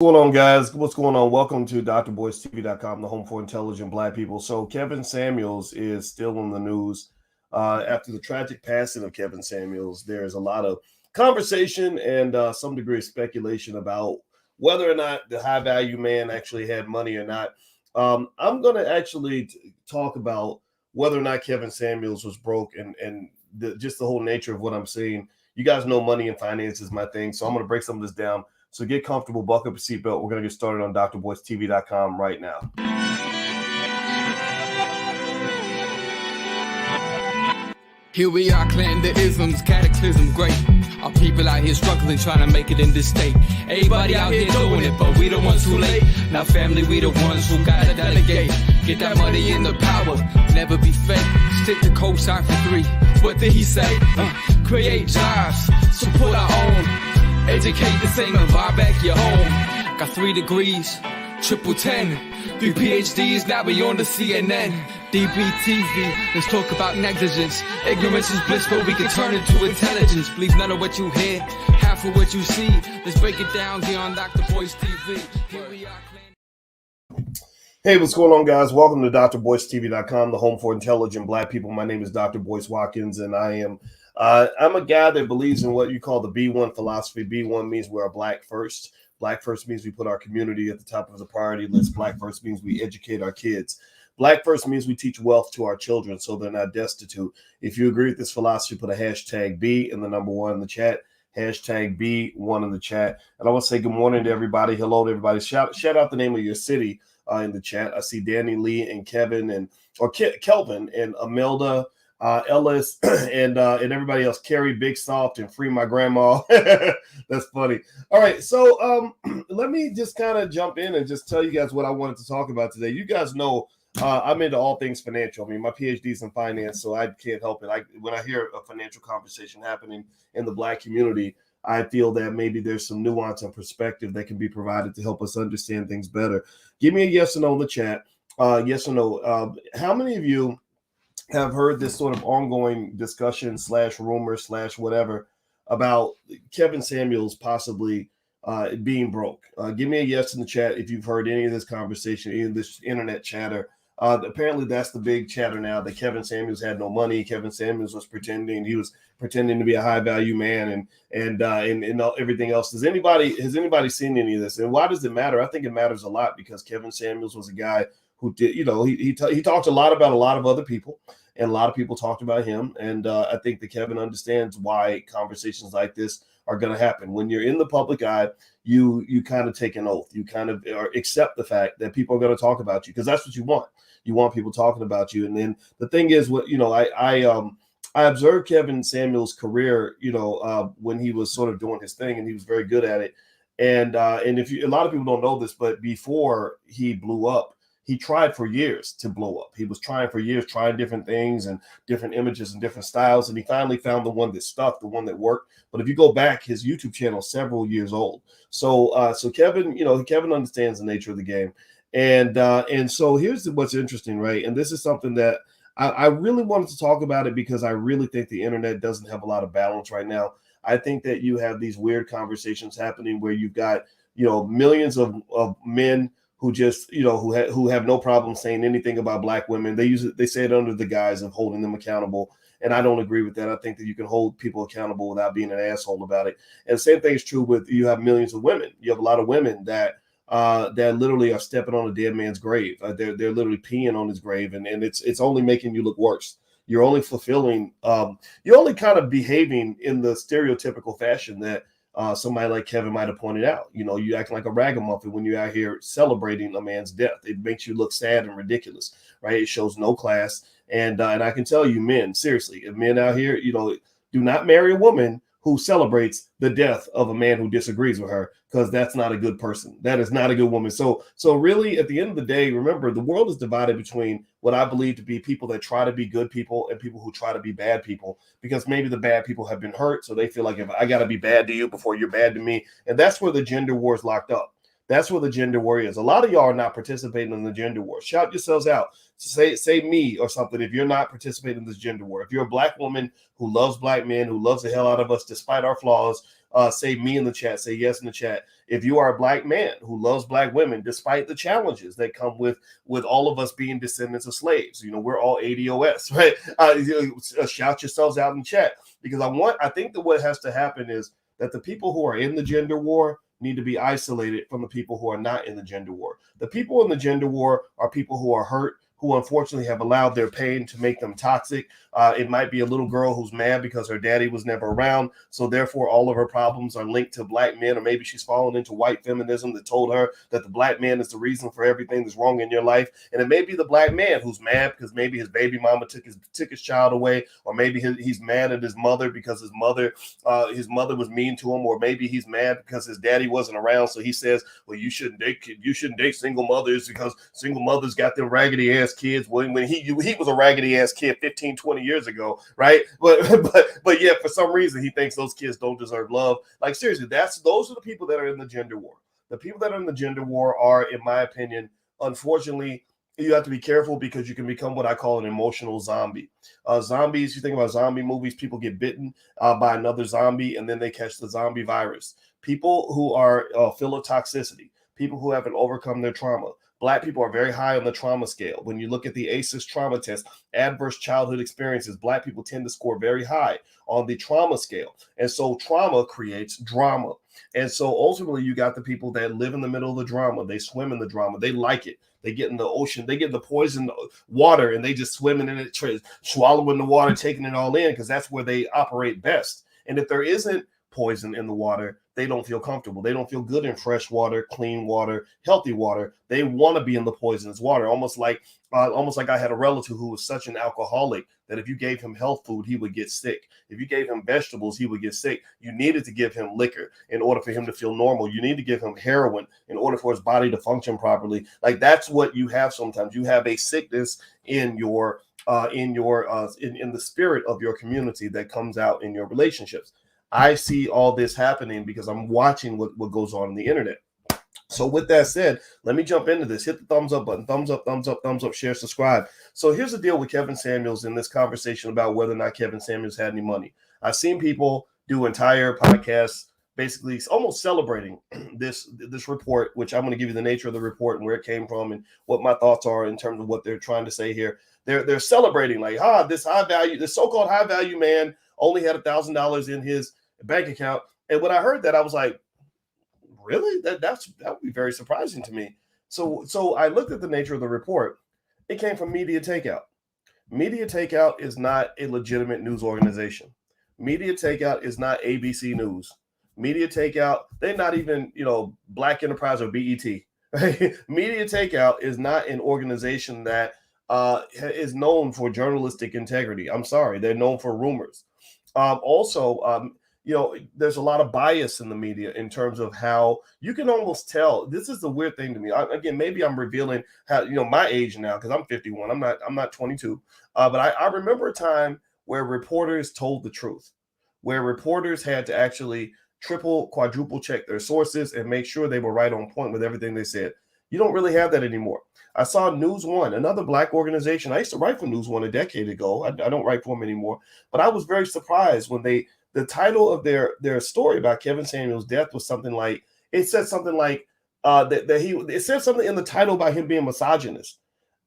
What's going on, guys? What's going on? Welcome to drboystv.com, the home for intelligent Black people. So Kevin Samuels is still in the news. After the tragic passing of Kevin Samuels, there's a lot of conversation and some degree of speculation about whether or not the high value man actually had money or not. I'm going to actually talk about whether or not Kevin Samuels was broke and just the whole nature of what I'm saying. You guys know money and finance is my thing, so I'm going to break some of this down. So get comfortable, buckle up your seatbelt. We're going to get started on drboystv.com right now. Here we are, clan the isms, cataclysm, great. Our people out here struggling, trying to make it in this state. Everybody out here doing it, but we the ones too late. Now family, we the ones who gotta delegate. Get that money in the power, never be fake. Stick to cosign for 3. What did he say? Create jobs, support our own. Educate the same and buy back your home. Got 3 degrees, triple 10. 3 PhDs, now we on the CNN. DBTV, let's talk about negligence. Ignorance is bliss, but we can turn it to intelligence. Believe none of what you hear, half of what you see. Let's break it down here on Dr. Boyce TV. Here we are. Hey, what's going on, guys? Welcome to drboystv.com, the home for intelligent Black people. My name is Dr. Boyce Watkins, and I'm a guy that believes in what you call the B1 philosophy. B1 means we're a Black first. Black first means we put our community at the top of the priority list. Black first means we educate our kids. Black first means we teach wealth to our children so they're not destitute. If you agree with this philosophy, put a hashtag B and the number 1 in the chat. Hashtag B1 in the chat. And I want to say good morning to everybody. Hello to everybody. Shout out the name of your city in the chat. I see Danny Lee and Kevin Kelvin and Imelda. Ellis and everybody else, Carrie Big Soft and Free My Grandma. That's funny. All right, so let me just kind of jump in and just tell you guys what I wanted to talk about today. You guys know I'm into all things financial. I mean, my PhD's in finance, so I can't help it. When I hear a financial conversation happening in the Black community, I feel that maybe there's some nuance and perspective that can be provided to help us understand things better. Give me a yes or no in the chat. Yes or no. How many of you have heard this sort of ongoing discussion / rumor / whatever about Kevin Samuels possibly being broke? Give me a yes in the chat if you've heard any of this conversation, any of this internet chatter. Apparently that's the big chatter now, that Kevin Samuels had no money. Kevin Samuels was pretending to be a high value man and everything else. Has anybody seen any of this? And why does it matter? I think it matters a lot because Kevin Samuels was a guy who did, he talked a lot about a lot of other people, and a lot of people talked about him. And I think that Kevin understands why conversations like this are going to happen. When you're in the public eye, you kind of take an oath. You kind of accept the fact that people are going to talk about you because that's what you want. You want people talking about you. And then the thing is, I observed Kevin Samuels' career, when he was sort of doing his thing, and he was very good at it. And a lot of people don't know this, but before he blew up, he tried for years to blow up. He was trying for years, trying different things and different images and different styles. And he finally found the one that stuck, the one that worked. But if you go back, his YouTube channel is several years old. So Kevin, Kevin understands the nature of the game. And so here's what's interesting, right? And this is something that I really wanted to talk about it because I really think the internet doesn't have a lot of balance right now. I think that you have these weird conversations happening where you've got, millions of men who just, who have no problem saying anything about Black women. They say it under the guise of holding them accountable. And I don't agree with that. I think that you can hold people accountable without being an asshole about it. And the same thing is true with, you have millions of women. You have a lot of women that literally are stepping on a dead man's grave. They're literally peeing on his grave. And it's only making you look worse. You're only fulfilling, you're only kind of behaving in the stereotypical fashion that somebody like Kevin might have pointed out. You act like a ragamuffin when you're out here celebrating a man's death. It makes you look sad and ridiculous, right? It shows no class. And I can tell you, men, seriously, if men out here, do not marry a woman who celebrates the death of a man who disagrees with her, because that's not a good person. That is not a good woman. So really, at the end of the day, remember, the world is divided between what I believe to be people that try to be good people and people who try to be bad people, because maybe the bad people have been hurt. So they feel like, if I got to be bad to you before you're bad to me. And that's where the gender war is locked up. That's where the gender war is. A lot of y'all are not participating in the gender war. Shout yourselves out. Say me or something if you're not participating in this gender war. If you're a black woman who loves black men, who loves the hell out of us despite our flaws, say me in the chat. Say yes in the chat. If you are a black man who loves black women despite the challenges that come with all of us being descendants of slaves, we're all ADOS, right? Shout yourselves out in chat, because I think that what has to happen is that the people who are in the gender war need to be isolated from the people who are not in the gender war. The people in the gender war are people who are hurt, who unfortunately have allowed their pain to make them toxic. It might be a little girl who's mad because her daddy was never around, so therefore all of her problems are linked to black men, or maybe she's fallen into white feminism that told her that the black man is the reason for everything that's wrong in your life. And it may be the black man who's mad because maybe his baby mama took his child away, or maybe he's mad at his mother because his mother was mean to him, or maybe he's mad because his daddy wasn't around, so he says, well, you shouldn't date single mothers because single mothers got them raggedy ass kids when he was a raggedy ass kid 15-20 years ago, right? But yeah, for some reason he thinks those kids don't deserve love. Like, seriously, those are the people that are in the gender war. The people that are in the gender war are, in my opinion, unfortunately, you have to be careful, because you can become what I call an emotional zombie. Zombies, you think about zombie movies, people get bitten by another zombie and then they catch the zombie virus. People who are full of toxicity, people who haven't overcome their trauma. Black people are very high on the trauma scale. When you look at the ACEs trauma test, adverse childhood experiences, Black people tend to score very high on the trauma scale. And so trauma creates drama. And so ultimately you got the people that live in the middle of the drama. They swim in the drama. They like it. They get in the ocean. They get the poison water and they just swimming in it, swallowing the water, taking it all in, because that's where they operate best. And if there isn't poison in the water, they don't feel comfortable. They don't feel good in fresh water, clean water, healthy water. They want to be in the poisonous water. Almost like I had a relative who was such an alcoholic that if you gave him health food, he would get sick. If you gave him vegetables, he would get sick. You needed to give him liquor in order for him to feel normal. You need to give him heroin in order for his body to function properly. Like, that's what you have sometimes. You have a sickness in the spirit of your community that comes out in your relationships. I see all this happening because I'm watching what goes on the internet. So with that said, let me jump into this. Hit the thumbs up button. Thumbs up, thumbs up, thumbs up, share, subscribe. So here's the deal with Kevin Samuels in this conversation about whether or not Kevin Samuels had any money. I've seen people do entire podcasts basically almost celebrating this report, which I'm going to give you the nature of the report and where it came from and what my thoughts are in terms of what they're trying to say here. They're celebrating like, this so-called high value man only had $1,000 in his bank account. And when I heard that, I was like, really? That would be very surprising to me. So I looked at the nature of the report. It came from Media Takeout. Media Takeout is not a legitimate news organization. Media Takeout is not ABC News. Media Takeout, they're not even, Black Enterprise or BET. Right? Media Takeout is not an organization that is known for journalistic integrity. I'm sorry, they're known for rumors. There's a lot of bias in the media in terms of how you can almost tell. This is the weird thing to me. Maybe I'm revealing how, my age now, because I'm 51. I'm not 22. But I remember a time where reporters told the truth, where reporters had to actually triple, quadruple check their sources and make sure they were right on point with everything they said. You don't really have that anymore. I saw News One, another Black organization. I used to write for News One a decade ago. I don't write for them anymore. But I was very surprised when the title of their story about Kevin Samuels' death was something like, it said something like it said something in the title about him being misogynist.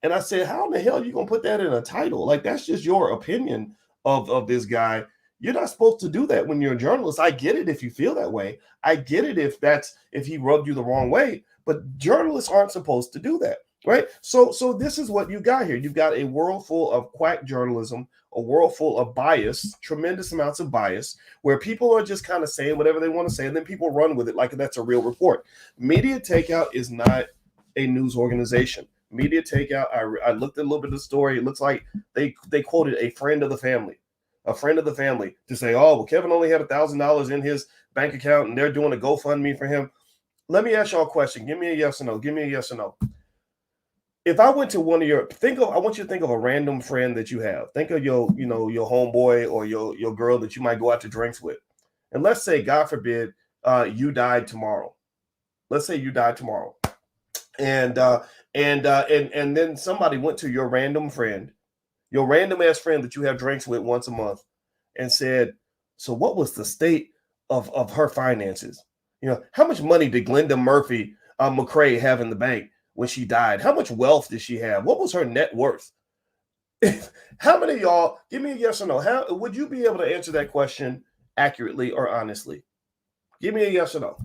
And I said, how in the hell are you going to put that in a title? Like, that's just your opinion of this guy. You're not supposed to do that when you're a journalist. I get it if you feel that way. I get it if he rubbed you the wrong way, but journalists aren't supposed to do that, right? So this is what you got here. You've got a world full of quack journalism, a world full of bias, tremendous amounts of bias, where people are just kind of saying whatever they want to say, and then people run with it like that's a real report. Media Takeout is not a news organization. Media Takeout, I looked at a little bit of the story. It looks like they quoted a friend of the family to say, oh, well, Kevin only had $1,000 in his bank account and they're doing a GoFundMe for him. Let me ask y'all a question. Give me a yes or no. Give me a yes or no. If I went to I want you to think of a random friend that you have. Think of your homeboy or your girl that you might go out to drinks with. And let's say, God forbid, you died tomorrow. let's say you died tomorrow, and then somebody went to your random ass friend that you have drinks with once a month, and said, so what was the state of her finances? How much money did Glenda Murphy McCrae have in the bank when she died? How much wealth did she have? What was her net worth? How many of y'all, give me a yes or no, how would you be able to answer that question accurately or honestly? Give me a yes or no.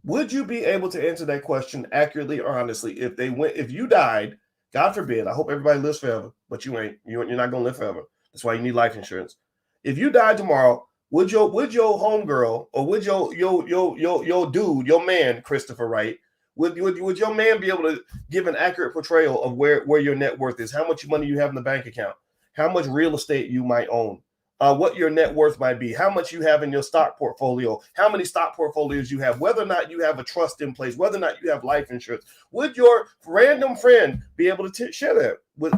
Would you be able to answer that question accurately or honestly if you died, God forbid, I hope everybody lives forever, but you ain't. You're not gonna live forever. That's why you need life insurance. If you died tomorrow, would your homegirl, or would your dude, your man, Christopher Wright, would your man be able to give an accurate portrayal of where your net worth is, how much money you have in the bank account, how much real estate you might own, what your net worth might be, how much you have in your stock portfolio, how many stock portfolios you have, whether or not you have a trust in place, whether or not you have life insurance? Would your random friend be able to share that with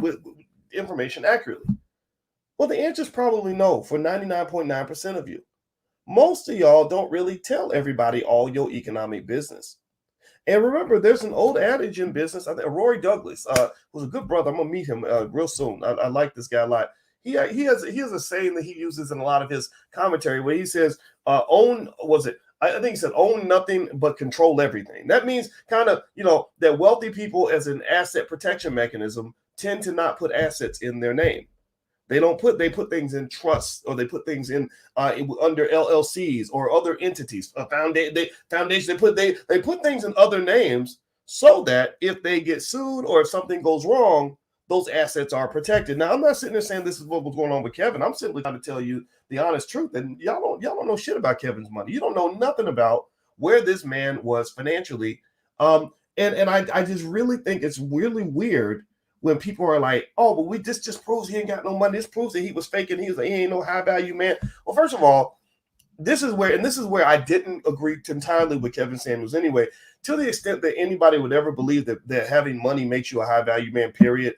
information accurately? Well, the answer is probably no for 99.9% of you. Most of y'all don't really tell everybody all your economic business. And remember, there's an old adage in business. I think Rory Douglas was a good brother. I'm gonna meet him real soon. I like this guy a lot. He has a saying that he uses in a lot of his commentary where he says, "Own I think he said own nothing but control everything." That means kind of that wealthy people, as an asset protection mechanism, tend to not put assets in their name. They put things in trusts, or they put things in under LLCs or other entities. Foundation. They put things in other names so that if they get sued or if something goes wrong, those assets are protected. Now, I'm not sitting there saying this is what was going on with Kevin. I'm simply trying to tell you the honest truth. And y'all don't know shit about Kevin's money. You don't know nothing about where this man was financially. And I just really think it's really weird when people are like, oh, but this just proves he ain't got no money. This proves that he was faking. He ain't no high value man. Well, first of all, this is where I didn't agree entirely with Kevin Samuels anyway. To the extent that anybody would ever believe that having money makes you a high value man, period,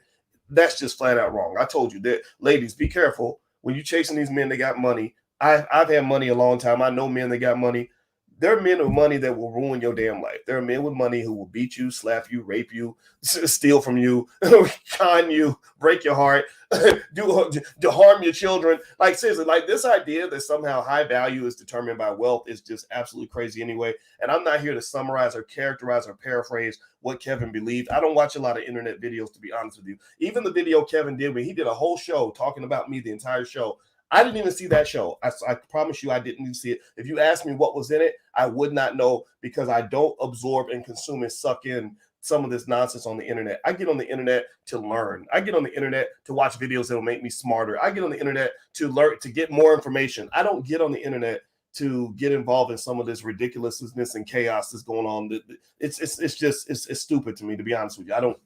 that's just flat out wrong. I told you that, ladies, be careful when you're chasing these men that got money. I've had money a long time. I know men that got money. There are men with money that will ruin your damn life. There are men with money who will beat you, slap you, rape you, steal from you, con you, break your heart, do harm your children. Like, seriously, like this idea that somehow high value is determined by wealth is just absolutely crazy anyway. And I'm not here to summarize or characterize or paraphrase what Kevin believed. I don't watch a lot of internet videos, to be honest with you. Even the video Kevin did when he did a whole show talking about me, the entire show, I didn't even see that show. I promise you I didn't even see it. If you asked me what was in it, I would not know, because I don't absorb and consume and suck in some of this nonsense on the internet. I get on the internet to learn. I get on the internet to watch videos that will make me smarter. I get on the internet to learn, to get more information. I don't get on the internet to get involved in some of this ridiculousness and chaos that's going on. It's stupid to me, to be honest with you. I don't.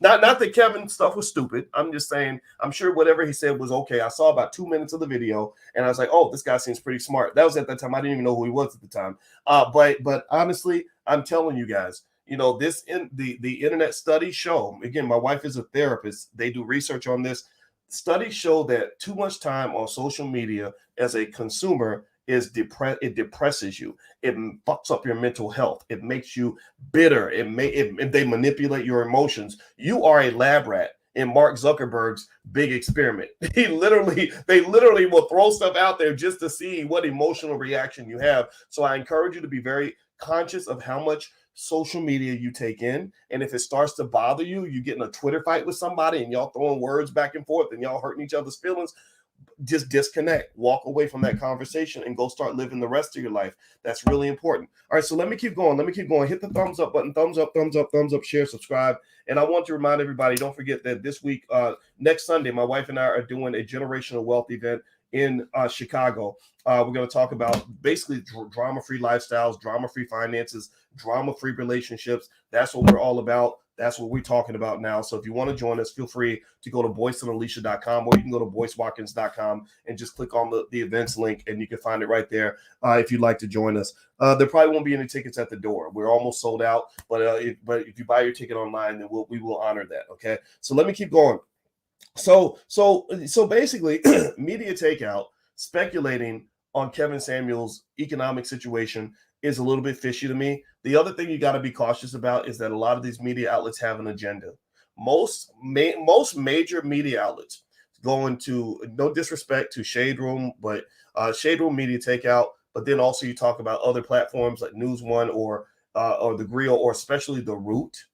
Not that Kevin's stuff was stupid. I'm just saying, I'm sure whatever he said was okay. I saw about 2 minutes of the video and I was like, oh, this guy seems pretty smart. That was at that time. I didn't even know who he was at the time. But honestly, I'm telling you guys, the internet studies show, again, my wife is a therapist. They do research on this. Studies show that too much time on social media as a consumer it depresses you. It fucks up your mental health. It makes you bitter. They manipulate your emotions. You are a lab rat in Mark Zuckerberg's big experiment. They literally will throw stuff out there just to see what emotional reaction you have. So I encourage you to be very conscious of how much social media you take in. And if it starts to bother you, you get in a Twitter fight with somebody and y'all throwing words back and forth and y'all hurting each other's feelings, just disconnect, walk away from that conversation and go start living the rest of your life. That's really important. All right, so let me keep going. Hit the thumbs up button, thumbs up, share, subscribe. And I want to remind everybody, don't forget that this week, next Sunday, my wife and I are doing a generational wealth event in Chicago. We're going to talk about basically drama-free lifestyles, drama-free finances, drama-free relationships. That's what we're all about. That's what we're talking about now. So if you want to join us, feel free to go to boyceandalicia.com, or you can go to boycewatkins.com and just click on the events link and you can find it right there if you'd like to join us. There probably won't be any tickets at the door. We're almost sold out, but if you buy your ticket online, then we will honor that. Okay. So let me keep going. So basically, Media Takeout speculating on Kevin Samuels' economic situation is a little bit fishy to me. The other thing you got to be cautious about is that a lot of these media outlets have an agenda. Most major media outlets, going to, no disrespect to Shade Room, but Shade Room Media Takeout, but then also you talk about other platforms like News One or The Grill, or especially The Root.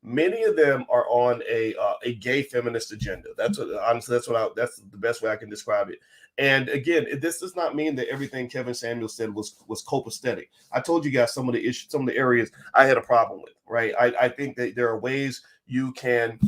Many of them are on a gay feminist agenda. That's what, honestly, that's the best way I can describe it. And again, this does not mean that everything Kevin Samuels said was copacetic. I told you guys some of the issues, some of the areas I had a problem with. Right? I think that there are ways you can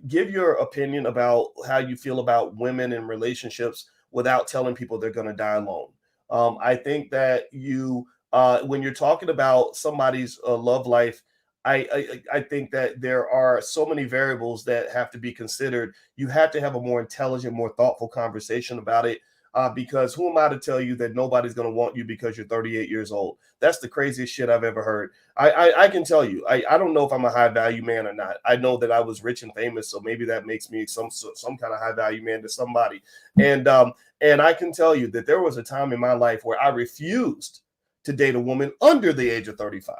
give your opinion about how you feel about women in relationships without telling people they're going to die alone. I think that when you're talking about somebody's love life, I think that there are so many variables that have to be considered. You have to have a more intelligent, more thoughtful conversation about it. Because who am I to tell you that nobody's going to want you because you're 38 years old? That's the craziest shit I've ever heard. I can tell you, I don't know if I'm a high value man or not. I know that I was rich and famous, so maybe that makes me some kind of high value man to somebody. And I can tell you that there was a time in my life where I refused to date a woman under the age of 35.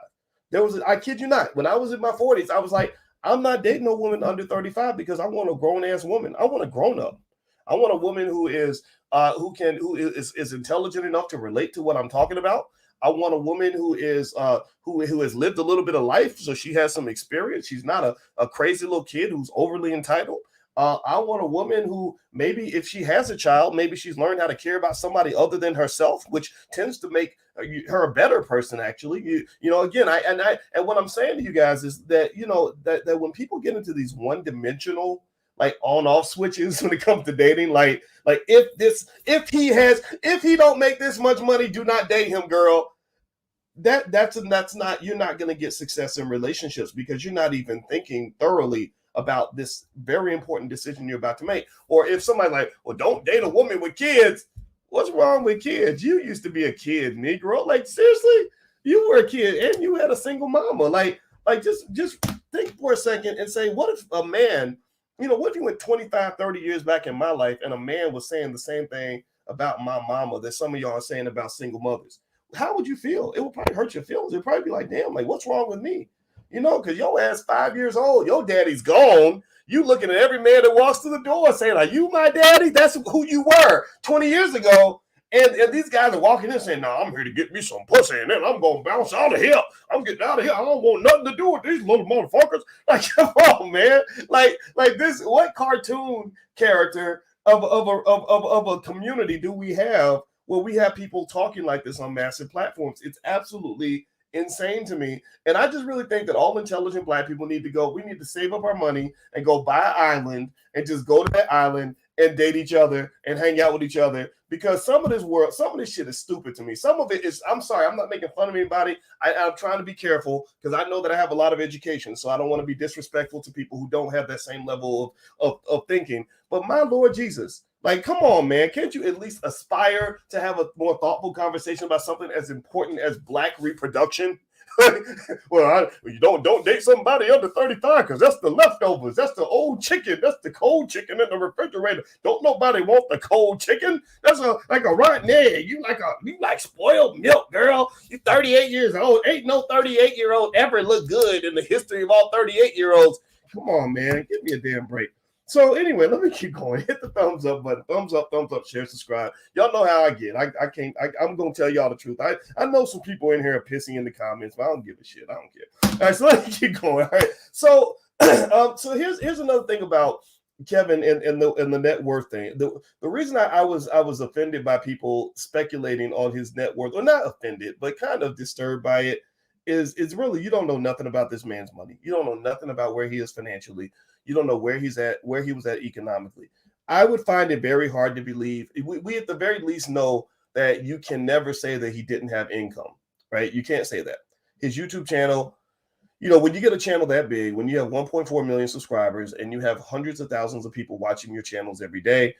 I kid you not, when I was in my 40s, I was like, I'm not dating a woman under 35 because I want a grown ass woman. I want a grown up. I want a woman who is intelligent enough to relate to what I'm talking about. I want a woman who is who has lived a little bit of life, so she has some experience. She's not a crazy little kid who's overly entitled. I want a woman who, maybe if she has a child, maybe she's learned how to care about somebody other than herself, which tends to make her a better person. Actually, again, and what I'm saying to you guys is that that when people get into these one-dimensional, like, on-off switches when it comes to dating, like if he don't make this much money, do not date him, girl. That's not, you're not going to get success in relationships because you're not even thinking thoroughly about this very important decision you're about to make. Or if somebody like, well, don't date a woman with kids. What's wrong with kids? You used to be a kid, Negro. Like, seriously, you were a kid and you had a single mama. Like just think for a second and say, what if a man, what if you went 25, 30 years back in my life and a man was saying the same thing about my mama that some of y'all are saying about single mothers? How would you feel? It would probably hurt your feelings. It'd probably be like, damn, like, what's wrong with me? Because your ass 5 years old, your daddy's gone. You looking at every man that walks through the door saying, are you my daddy? That's who you were 20 years ago. And these guys are walking in saying, no, I'm here to get me some pussy, and then I'm going to bounce out of here. I'm getting out of here. I don't want nothing to do with these little motherfuckers. Like, come on, man. Like this, what cartoon character of a community do we have where we have people talking like this on massive platforms? It's absolutely insane to me. And I just really think that all intelligent Black people need to go. We need to save up our money and go buy an island and just go to that island and date each other and hang out with each other, because some of this shit is stupid to me. Some of it is, I'm sorry, I'm not making fun of anybody. I'm trying to be careful because I know that I have a lot of education, so I don't want to be disrespectful to people who don't have that same level of thinking. But my Lord Jesus, like, come on, man. Can't you at least aspire to have a more thoughtful conversation about something as important as Black reproduction? Well, you don't date somebody under 35 because that's the leftovers. That's the old chicken. That's the cold chicken in the refrigerator. Don't nobody want the cold chicken. That's like a rotten egg. You like spoiled milk, girl. You 38 years old. Ain't no 38-year-old ever look good in the history of all 38-year-olds. Come on, man. Give me a damn break. So anyway, let me keep going. Hit the thumbs up button. Thumbs up, share, subscribe. Y'all know how I get. I'm going to tell y'all the truth. I know some people in here are pissing in the comments, but I don't give a shit. I don't care. All right, so let me keep going. All right. So so here's another thing about Kevin and the net worth thing. The reason I was offended by people speculating on his net worth, or not offended, but kind of disturbed by it, is really, you don't know nothing about this man's money. You don't know nothing about where he is financially. You don't know where he was at economically. I would find it very hard to believe. We at the very least know that you can never say that he didn't have income, right? You can't say that. His YouTube channel, when you get a channel that big, when you have 1.4 million subscribers and you have hundreds of thousands of people watching your channels every day,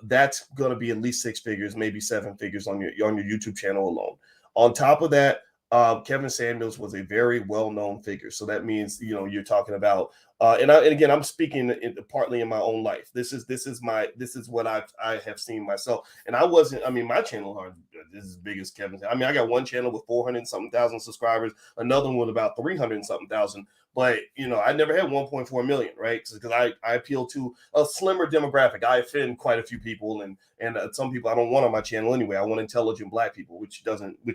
that's going to be at least 6 figures, maybe 7 figures on your YouTube channel alone. On top of that, Kevin Samuels was a very well-known figure. So that means, you're talking about And again, I'm speaking partly in my own life. This is what I have seen myself. And I wasn't. I mean, my channel is as big as Kevin's. I mean, I got one channel with 400 something thousand subscribers, another one with about 300 something thousand. But I never had 1.4 million, right? Because I appeal to a slimmer demographic. I offend quite a few people, and some people I don't want on my channel anyway. I want intelligent Black people, which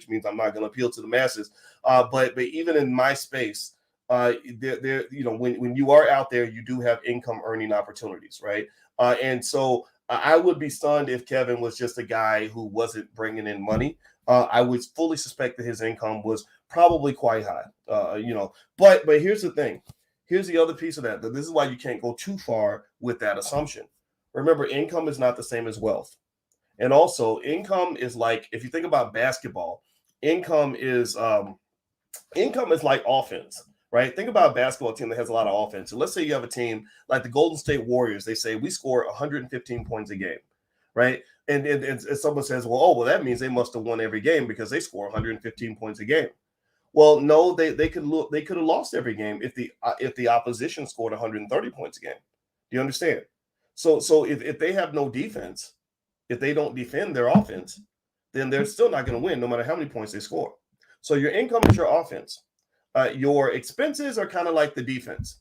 means I'm not going to appeal to the masses. But even in my space. When you are out there, you do have income earning opportunities, right? And so I would be stunned if Kevin was just a guy who wasn't bringing in money. I would fully suspect that his income was probably quite high, But here's the thing. Here's the other piece of that. This is why you can't go too far with that assumption. Remember, income is not the same as wealth. And also, income is like, if you think about basketball, income is like offense. Right? Think about a basketball team that has a lot of offense. So let's say you have a team like the Golden State Warriors. They say we score 115 points a game, right? And someone says, well, that means they must have won every game because they score 115 points a game. Well, no, they could have lost every game if the opposition scored 130 points a game. Do you understand? So if they have no defense, if they don't defend their offense, then they're still not going to win no matter how many points they score. So your income is your offense. Your expenses are kind of like the defense.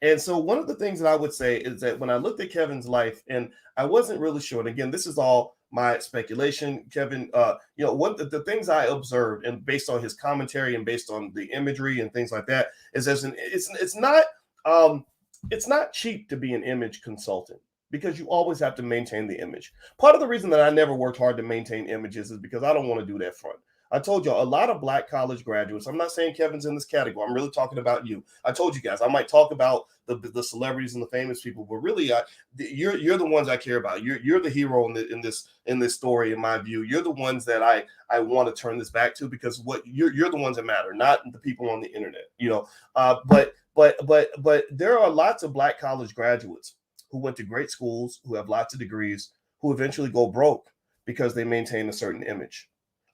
And so one of the things that I would say is that when I looked at Kevin's life, and I wasn't really sure, and again, this is all my speculation, Kevin, what the things I observed and based on his commentary and based on the imagery and things like that is it's not cheap to be an image consultant because you always have to maintain the image. Part of the reason that I never worked hard to maintain images is because I don't want to do that front. I told you a lot of Black college graduates. I'm not saying Kevin's in this category. I'm really talking about you. I told you guys I might talk about the celebrities and the famous people, but really, you're the ones I care about. You're the hero in this story, in my view. You're the ones that I want to turn this back to because you're the ones that matter, not the people on the internet. But there are lots of Black college graduates who went to great schools, who have lots of degrees, who eventually go broke because they maintain a certain image.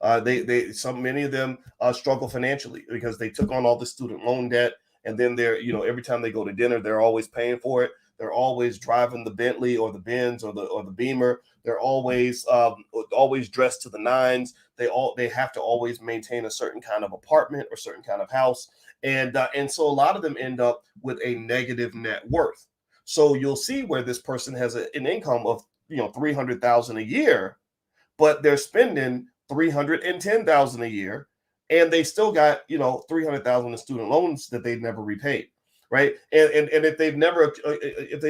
Many of them struggle financially because they took on all the student loan debt, and then every time they go to dinner, they're always paying for it. They're always driving the Bentley or the Benz or the Beamer. They're always dressed to the nines. They have to always maintain a certain kind of apartment or certain kind of house, and so a lot of them end up with a negative net worth. So you'll see where this person has an income of $300,000 a year, but they're spending $310,000 a year, and they still got $300,000 in student loans that they've never repaid, right? And if they've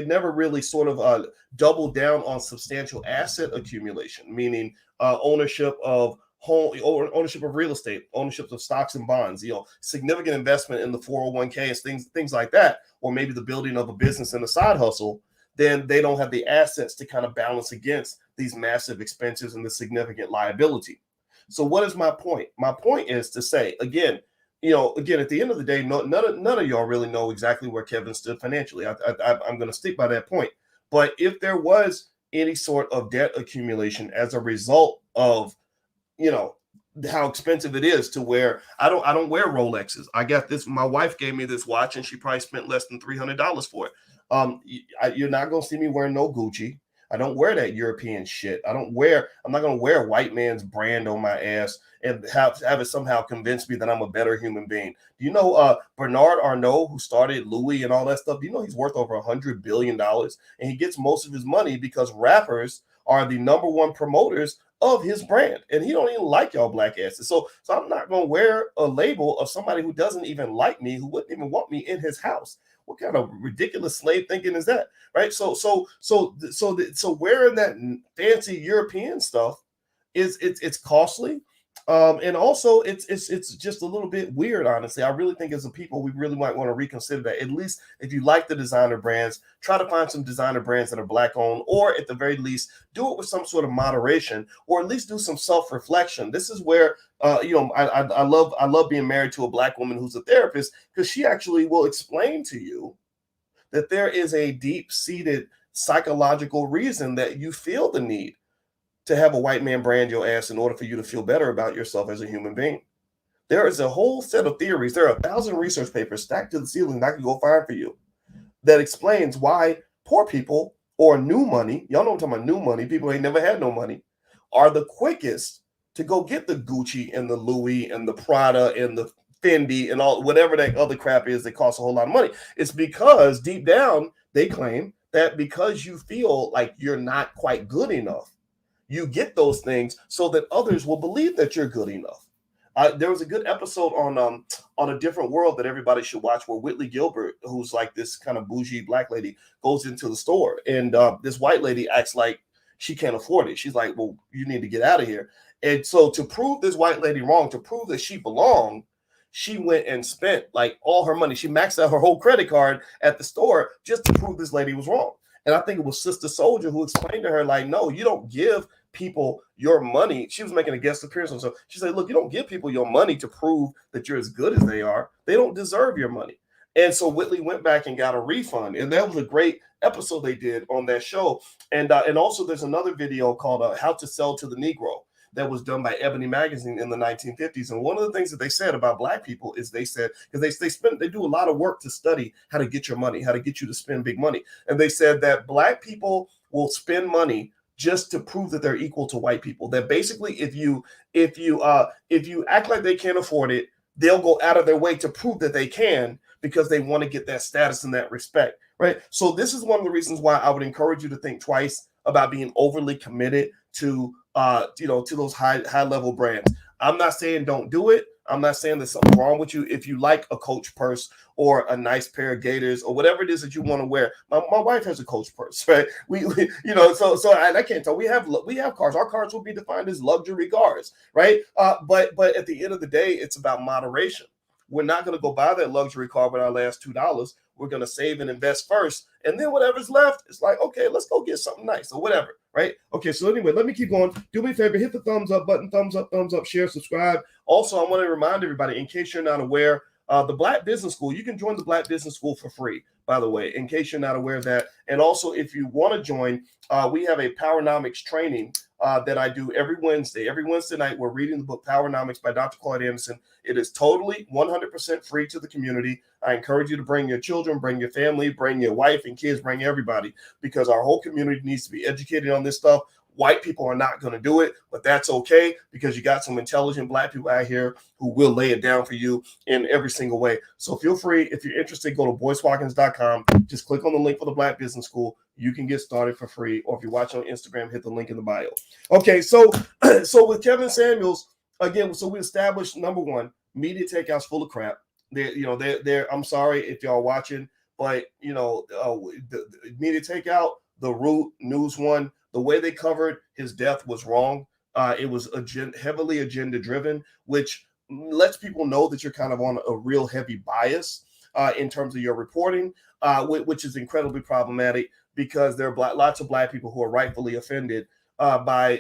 never really sort of doubled down on substantial asset accumulation, meaning ownership of home, ownership of real estate, ownership of stocks and bonds, significant investment in the 401ks, things like that, or maybe the building of a business and a side hustle, then they don't have the assets to kind of balance against these massive expenses and the significant liability. So what is my point? My point is to say, again, at the end of the day, none of y'all really know exactly where Kevin stood financially. I'm going to stick by that point. But if there was any sort of debt accumulation as a result of, how expensive it is to wear, I don't wear Rolexes. I got this. My wife gave me this watch, and she probably spent less than $300 for it. You're not going to see me wearing no Gucci. I don't wear that European shit. I'm not going to wear a white man's brand on my ass and have it somehow convince me that I'm a better human being. Do you know Bernard Arnault, who started Louis and all that stuff? Do you know he's worth over $100 billion? And he gets most of his money because rappers are the number one promoters of his brand. And he don't even like y'all black asses. So I'm not going to wear a label of somebody who doesn't even like me, who wouldn't even want me in his house. What kind of ridiculous slave thinking is that, right? So wearing that fancy European stuff it's costly, and also it's just a little bit weird. Honestly, I really think as a people we really might want to reconsider that. At least if you like the designer brands, try to find some designer brands that are black owned, or at the very least do it with some sort of moderation, or at least do some self-reflection. This is where I love being married to a black woman who's a therapist, because she actually will explain to you that there is a deep-seated psychological reason that you feel the need to have a white man brand your ass in order for you to feel better about yourself as a human being. There is a whole set of theories. There are 1,000 research papers stacked to the ceiling that I can go find for you that explains why poor people or new money, y'all know I'm talking about new money, people who ain't never had no money, are the quickest to go get the Gucci and the Louis and the Prada and the Fendi and all whatever that other crap is that costs a whole lot of money. It's because deep down they claim that because you feel like you're not quite good enough, you get those things so that others will believe that you're good enough. There was a good episode on A Different World that everybody should watch, where Whitley Gilbert, who's like this kind of bougie black lady, goes into the store, and this white lady acts like she can't afford it. She's like, "Well, you need to get out of here." And so, to prove this white lady wrong, to prove that she belonged, she went and spent like all her money. She maxed out her whole credit card at the store just to prove this lady was wrong. And I think it was Sister Soldier who explained to her, like, no, you don't give people your money. She was making a guest appearance. So she said, look, you don't give people your money to prove that you're as good as they are. They don't deserve your money. And so Whitley went back and got a refund. And that was a great episode they did on that show. And also there's another video called How to Sell to the Negro that was done by Ebony Magazine in the 1950s. And one of the things that they said about black people is they said, because they do a lot of work to study how to get your money, how to get you to spend big money. And they said that black people will spend money just to prove that they're equal to white people. That basically, if you act like they can't afford it, they'll go out of their way to prove that they can, because they want to get that status and that respect, right? So this is one of the reasons why I would encourage you to think twice about being overly committed to to those high level brands. I'm not saying don't do it. I'm not saying there's something wrong with you if you like a Coach purse or a nice pair of Gators or whatever it is that you want to wear. My wife has a Coach purse, right? We so I can't tell. We have cars. Our cars will be defined as luxury cars, right? But at the end of the day, it's about moderation. We're not going to go buy that luxury car with our last $2. We're going to save and invest first. And then whatever's left, it's like, okay, let's go get something nice or whatever, right? Okay, so anyway, let me keep going. Do me a favor, hit the thumbs up button, thumbs up, share, subscribe. Also, I want to remind everybody, in case you're not aware, the Black Business School, you can join the Black Business School for free, by the way, in case you're not aware of that. And also, if you want to join, we have a Powernomics training that I do every Wednesday. Every Wednesday night, we're reading the book Powernomics by Dr. Claude Anderson. It is totally 100% free to the community. I encourage you to bring your children, bring your family, bring your wife and kids, bring everybody, because our whole community needs to be educated on this stuff. White people are not going to do it, but that's okay, because you got some intelligent black people out here who will lay it down for you in every single way. So feel free, if you're interested, go to boycewatkins.com. Just click on the link for the Black Business School. You can get started for free. Or if you're watching on Instagram, hit the link in the bio. Okay, so with Kevin Samuels, again, so we established, number one, media takeout's full of crap. They're I'm sorry if y'all watching, but the media takeout, The Root, News One, the way they covered his death was wrong. It was heavily agenda driven, which lets people know that you're kind of on a real heavy bias in terms of your reporting, which is incredibly problematic, because there are lots of black people who are rightfully offended by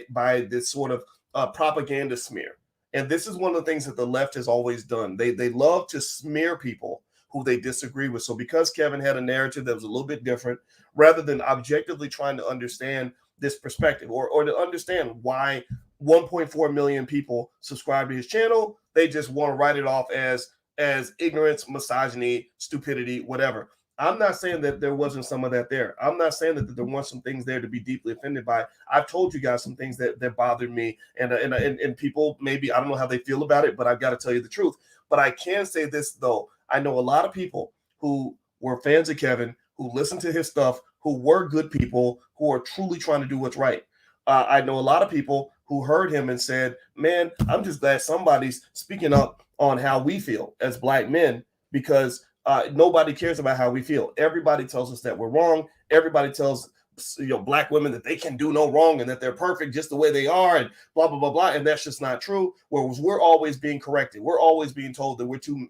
this sort of propaganda smear. And this is one of the things that the left has always done. They love to smear people who they disagree with. So because Kevin had a narrative that was a little bit different, rather than objectively trying to understand this perspective or to understand why 1.4 million people subscribe to his channel, they just want to write it off as ignorance, misogyny, stupidity, whatever. I'm not saying that there wasn't some of that there. I'm not saying that there weren't some things there to be deeply offended by. I've told you guys some things that bothered me, and people, maybe, I don't know how they feel about it, but I've got to tell you the truth. But I can say this, though. I know a lot of people who were fans of Kevin, who listened to his stuff, who were good people, who are truly trying to do what's right. I know a lot of people who heard him and said, man, I'm just glad somebody's speaking up on how we feel as black men, because nobody cares about how we feel. Everybody tells us that we're wrong. Everybody tells black women that they can do no wrong and that they're perfect just the way they are, and blah, blah, blah, blah. And that's just not true. Whereas we're always being corrected. We're always being told that we're too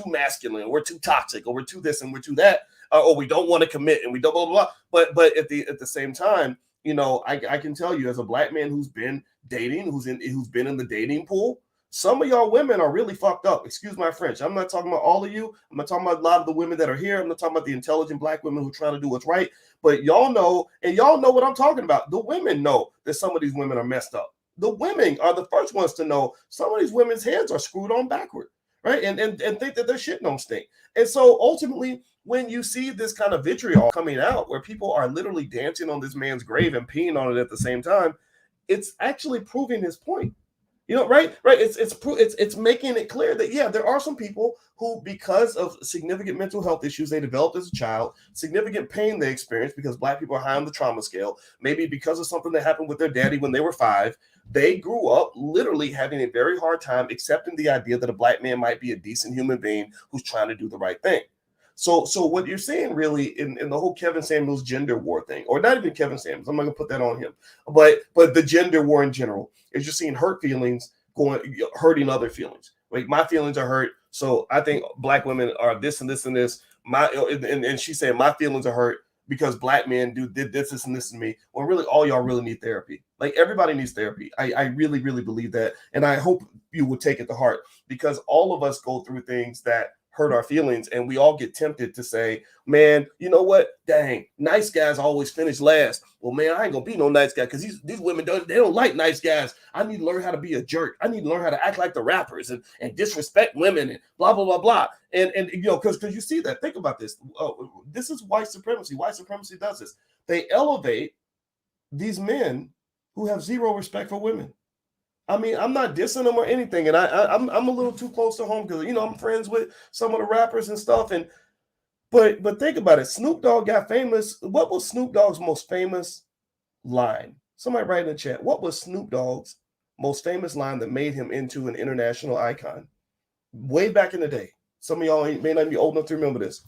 masculine, or we're too toxic, or we're too this and we're too that, or we don't want to commit and we don't blah, blah, blah. But at the same time, I can tell you, as a black man who's been dating, who's been in the dating pool, some of y'all women are really fucked up. Excuse my French. I'm not talking about all of you. I'm not talking about a lot of the women that are here. I'm not talking about the intelligent black women who are trying to do what's right. But y'all know what I'm talking about. The women know that some of these women are messed up. The women are the first ones to know some of these women's heads are screwed on backward. right? And think that their shit don't stink. And so ultimately, when you see this kind of vitriol coming out where people are literally dancing on this man's grave and peeing on it at the same time, it's actually proving his point. Right? It's making it clear that yeah, there are some people who, because of significant mental health issues they developed as a child, significant pain they experienced because Black people are high on the trauma scale, maybe because of something that happened with their daddy when they were 5, they grew up literally having a very hard time accepting the idea that a Black man might be a decent human being who's trying to do the right thing. So what you're saying really in the whole Kevin Samuels gender war thing, or not even Kevin Samuels, I'm not gonna put that on him, but the gender war in general is you're seeing hurt feelings hurting other feelings. Like my feelings are hurt, so I think Black women are this and this and this. And she said my feelings are hurt because Black men did this and this to me. Well, really, all y'all really need therapy. Like everybody needs therapy. I really believe that, and I hope you will take it to heart because all of us go through things that hurt our feelings, and we all get tempted to say, man, you know what, dang, nice guys always finish last. Well, man, I ain't gonna be no nice guy because these women don't like nice guys. I need to learn how to be a jerk. I need to learn how to act like the rappers and disrespect women and blah blah blah. And because you see that. Think about this. This is white supremacy. White supremacy does this. They elevate these men who have zero respect for women. I mean, I'm not dissing them or anything, and I'm a little too close to home because I'm friends with some of the rappers and stuff. But think about it. Snoop Dogg got famous. What was Snoop Dogg's most famous line? Somebody write in the chat. What was Snoop Dogg's most famous line that made him into an international icon? Way back in the day. Some of y'all may not be old enough to remember this.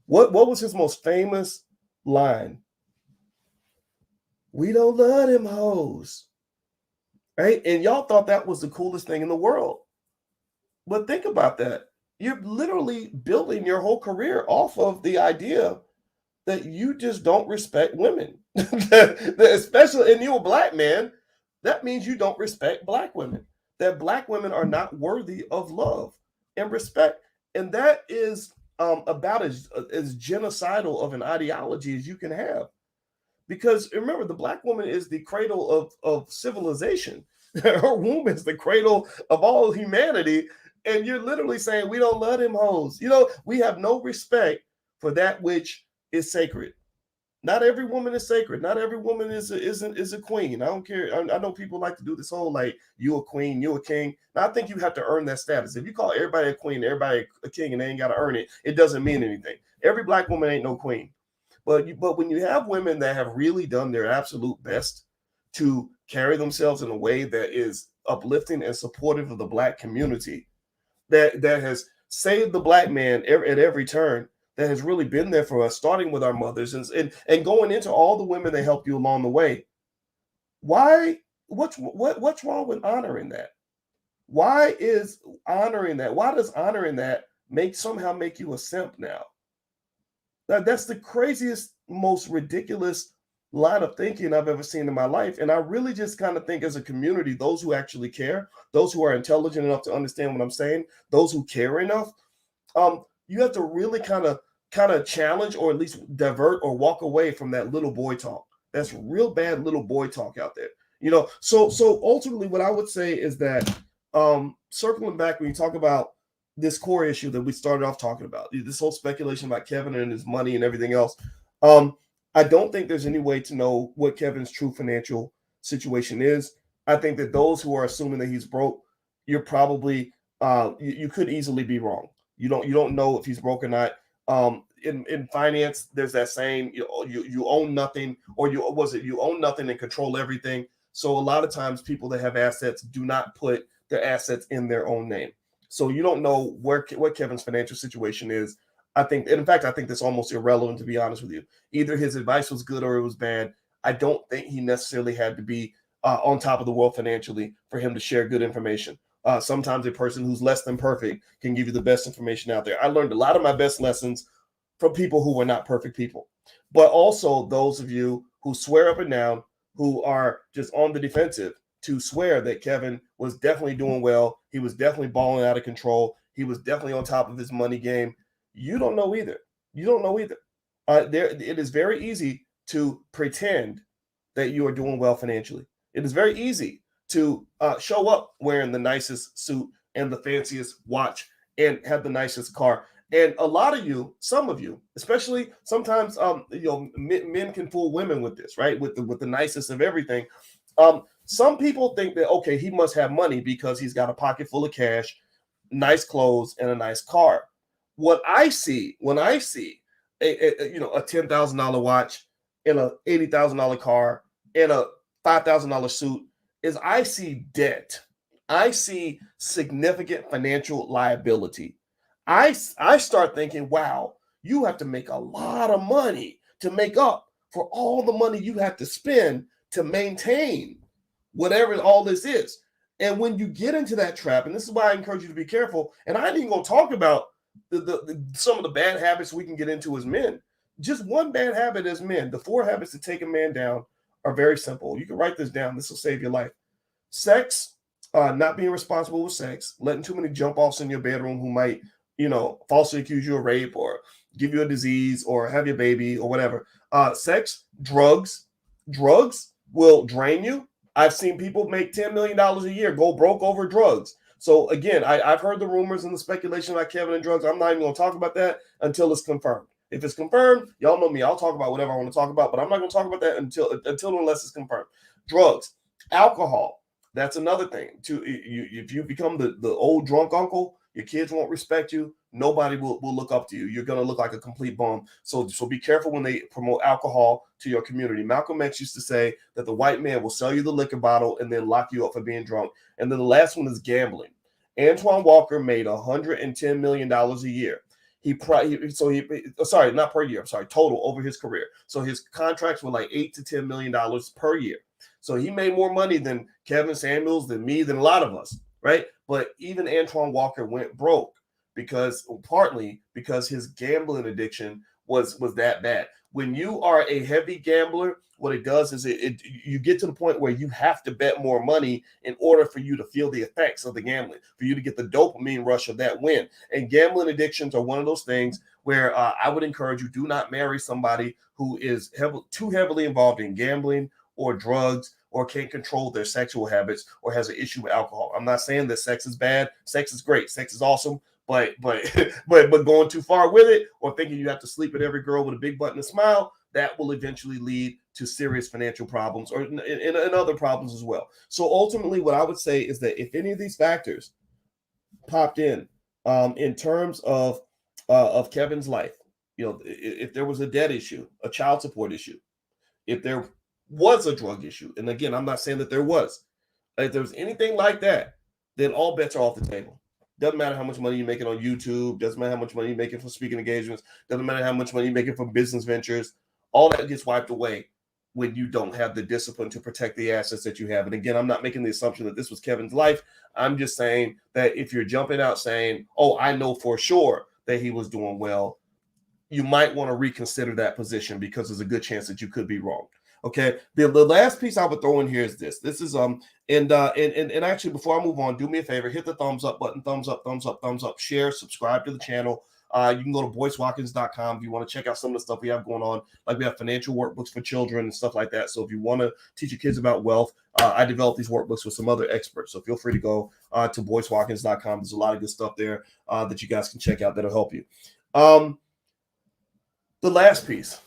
What was his most famous line? We don't love them hoes. Right? And y'all thought that was the coolest thing in the world. But think about that. You're literally building your whole career off of the idea that you just don't respect women. Especially, and you're a Black man, that means you don't respect Black women. That Black women are not worthy of love and respect. And that is about as genocidal of an ideology as you can have. Because remember, the Black woman is the cradle of civilization. Her womb is the cradle of all humanity. And you're literally saying, we don't love them hoes. We have no respect for that which is sacred. Not every woman is sacred. Not every woman is a queen. I don't care. I know people like to do this whole, like, you a queen, you a king. Now, I think you have to earn that status. If you call everybody a queen, everybody a king, and they ain't got to earn it, it doesn't mean anything. Every Black woman ain't no queen. But when you have women that have really done their absolute best to carry themselves in a way that is uplifting and supportive of the Black community, that has saved the Black man at every turn, that has really been there for us, starting with our mothers and going into all the women that helped you along the way. What's wrong with honoring that? Why is honoring that? Why does honoring that somehow make you a simp now? That's the craziest, most ridiculous line of thinking I've ever seen in my life. And I really just kind of think as a community, those who actually care, those who are intelligent enough to understand what I'm saying, those who care enough, you have to really kind of challenge or at least divert or walk away from that little boy talk. That's real bad little boy talk out there. So ultimately what I would say is that circling back when you talk about this core issue that we started off talking about, this whole speculation about Kevin and his money and everything else. I don't think there's any way to know what Kevin's true financial situation is. I think that those who are assuming that he's broke, you're probably you could easily be wrong. You don't know if he's broke or not. In finance, there's that saying, you own nothing, or you own nothing and control everything. So a lot of times people that have assets do not put their assets in their own name. So you don't know what Kevin's financial situation is. I think that's almost irrelevant, to be honest with you. Either his advice was good or it was bad. I don't think he necessarily had to be on top of the world financially for him to share good information. Sometimes a person who's less than perfect can give you the best information out there. I learned a lot of my best lessons from people who were not perfect people, but also those of you who swear up and down, who are just on the defensive, to swear that Kevin was definitely doing well. He was definitely balling out of control. He was definitely on top of his money game. You don't know either. It is very easy to pretend that you are doing well financially. It is very easy to show up wearing the nicest suit and the fanciest watch and have the nicest car. And a lot of you, some of you, especially sometimes, men can fool women with this, right? With the nicest of everything. Some people think that, okay, he must have money because he's got a pocket full of cash, nice clothes, and a nice car. What I see when I see a $10,000 watch and a $80,000 car and a $5,000 suit is I see debt. I see significant financial liability. I start thinking, wow, you have to make a lot of money to make up for all the money you have to spend to maintain whatever all this is. And when you get into that trap, and this is why I encourage you to be careful, and I ain't even going to talk about some of the bad habits we can get into as men. Just one bad habit as men. The 4 habits to take a man down are very simple. You can write this down. This will save your life. Sex, not being responsible with sex, letting too many jump offs in your bedroom who might, falsely accuse you of rape or give you a disease or have your baby or whatever. Sex, drugs will drain you. I've seen people make $10 million a year go broke over drugs. So again, I've heard the rumors and the speculation about Kevin and drugs. I'm not even going to talk about that until it's confirmed. If it's confirmed, y'all know me. I'll talk about whatever I want to talk about, but I'm not going to talk about that until unless it's confirmed. Drugs, alcohol. That's another thing. If you become the old drunk uncle, your kids won't respect you. Nobody will look up to you. You're going to look like a complete bum. So be careful when they promote alcohol to your community. Malcolm X used to say that the white man will sell you the liquor bottle and then lock you up for being drunk. And then the last one is gambling. Antoine Walker made $110 million a year. Not per year. I'm sorry, total over his career. So his contracts were like $8 to $10 million per year. So he made more money than Kevin Samuels, than me, than a lot of us, right? But even Antoine Walker went broke partly because his gambling addiction was that bad. When you are a heavy gambler, what it does is you get to the point where you have to bet more money in order for you to feel the effects of the gambling, for you to get the dopamine rush of that win. And gambling addictions are one of those things where I would encourage you, do not marry somebody who is too heavily involved in gambling or drugs or can't control their sexual habits or has an issue with alcohol. I'm not saying that sex is bad. Sex is great. Sex is awesome. But going too far with it or thinking you have to sleep with every girl with a big butt and a smile, that will eventually lead to serious financial problems or and other problems as well. So ultimately, what I would say is that if any of these factors popped in terms of Kevin's life, if there was a debt issue, a child support issue, if there was a drug issue, and again, I'm not saying that there was, if there was anything like that, then all bets are off the table. Doesn't matter how much money you're making on YouTube. Doesn't matter how much money you're making from speaking engagements. Doesn't matter how much money you're making from business ventures. All that gets wiped away when you don't have the discipline to protect the assets that you have. And again, I'm not making the assumption that this was Kevin's life. I'm just saying that if you're jumping out saying, oh, I know for sure that he was doing well, you might want to reconsider that position because there's a good chance that you could be wrong. Okay. The last piece I would throw in here is this. This is and actually before I move on, do me a favor, hit the thumbs up button, thumbs up, share, subscribe to the channel. You can go to boycewatkins.com if you want to check out some of the stuff we have going on. Like we have financial workbooks for children and stuff like that. So if you want to teach your kids about wealth, I developed these workbooks with some other experts. So feel free to go to boycewatkins.com. There's a lot of good stuff there that you guys can check out that'll help you. The last piece.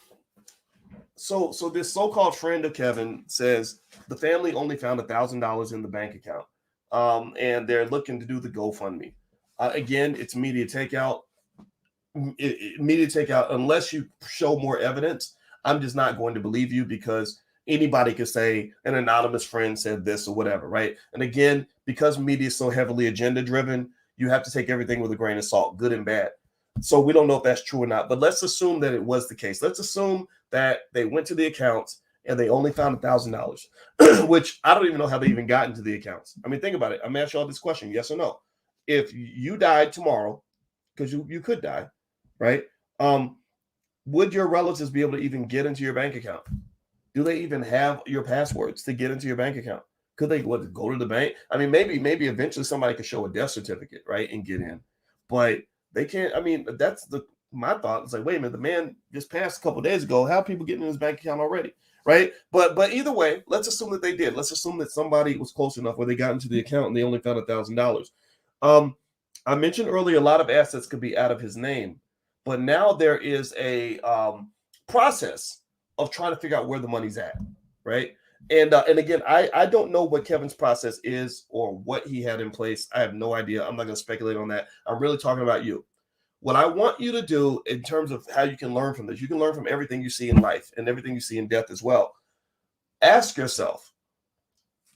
So this so-called friend of Kevin says the family only found $1,000 in the bank account, and they're looking to do the GoFundMe. Again, it's media takeout. Media takeout. Unless you show more evidence, I'm just not going to believe you because anybody could say an anonymous friend said this or whatever, right? And again, because media is so heavily agenda-driven, you have to take everything with a grain of salt, good and bad. So we don't know if that's true or not, but let's assume that it was the case. Let's assume that they went to the accounts and they only found $1,000, which I don't even know how they even got into the accounts. I mean, think about it. I'm asking y'all this question, yes or no? If you died tomorrow, because you could die, right? Would your relatives be able to even get into your bank account? Do they even have your passwords to get into your bank account? Could they go to the bank? I mean, maybe eventually somebody could show a death certificate, right, and get in, but they can't. I mean, that's my thought. It's like, wait a minute, the man just passed a couple of days ago. How are people getting in his bank account already, right? But either way, let's assume that they did. Let's assume that somebody was close enough where they got into the account and they only found $1,000. I mentioned earlier a lot of assets could be out of his name, but now there is a process of trying to figure out where the money's at, right? And again, I don't know what Kevin's process is or what he had in place. I have no idea. I'm not going to speculate on that. I'm really talking about you. What I want you to do in terms of how you can learn from this, you can learn from everything you see in life and everything you see in death as well. Ask yourself,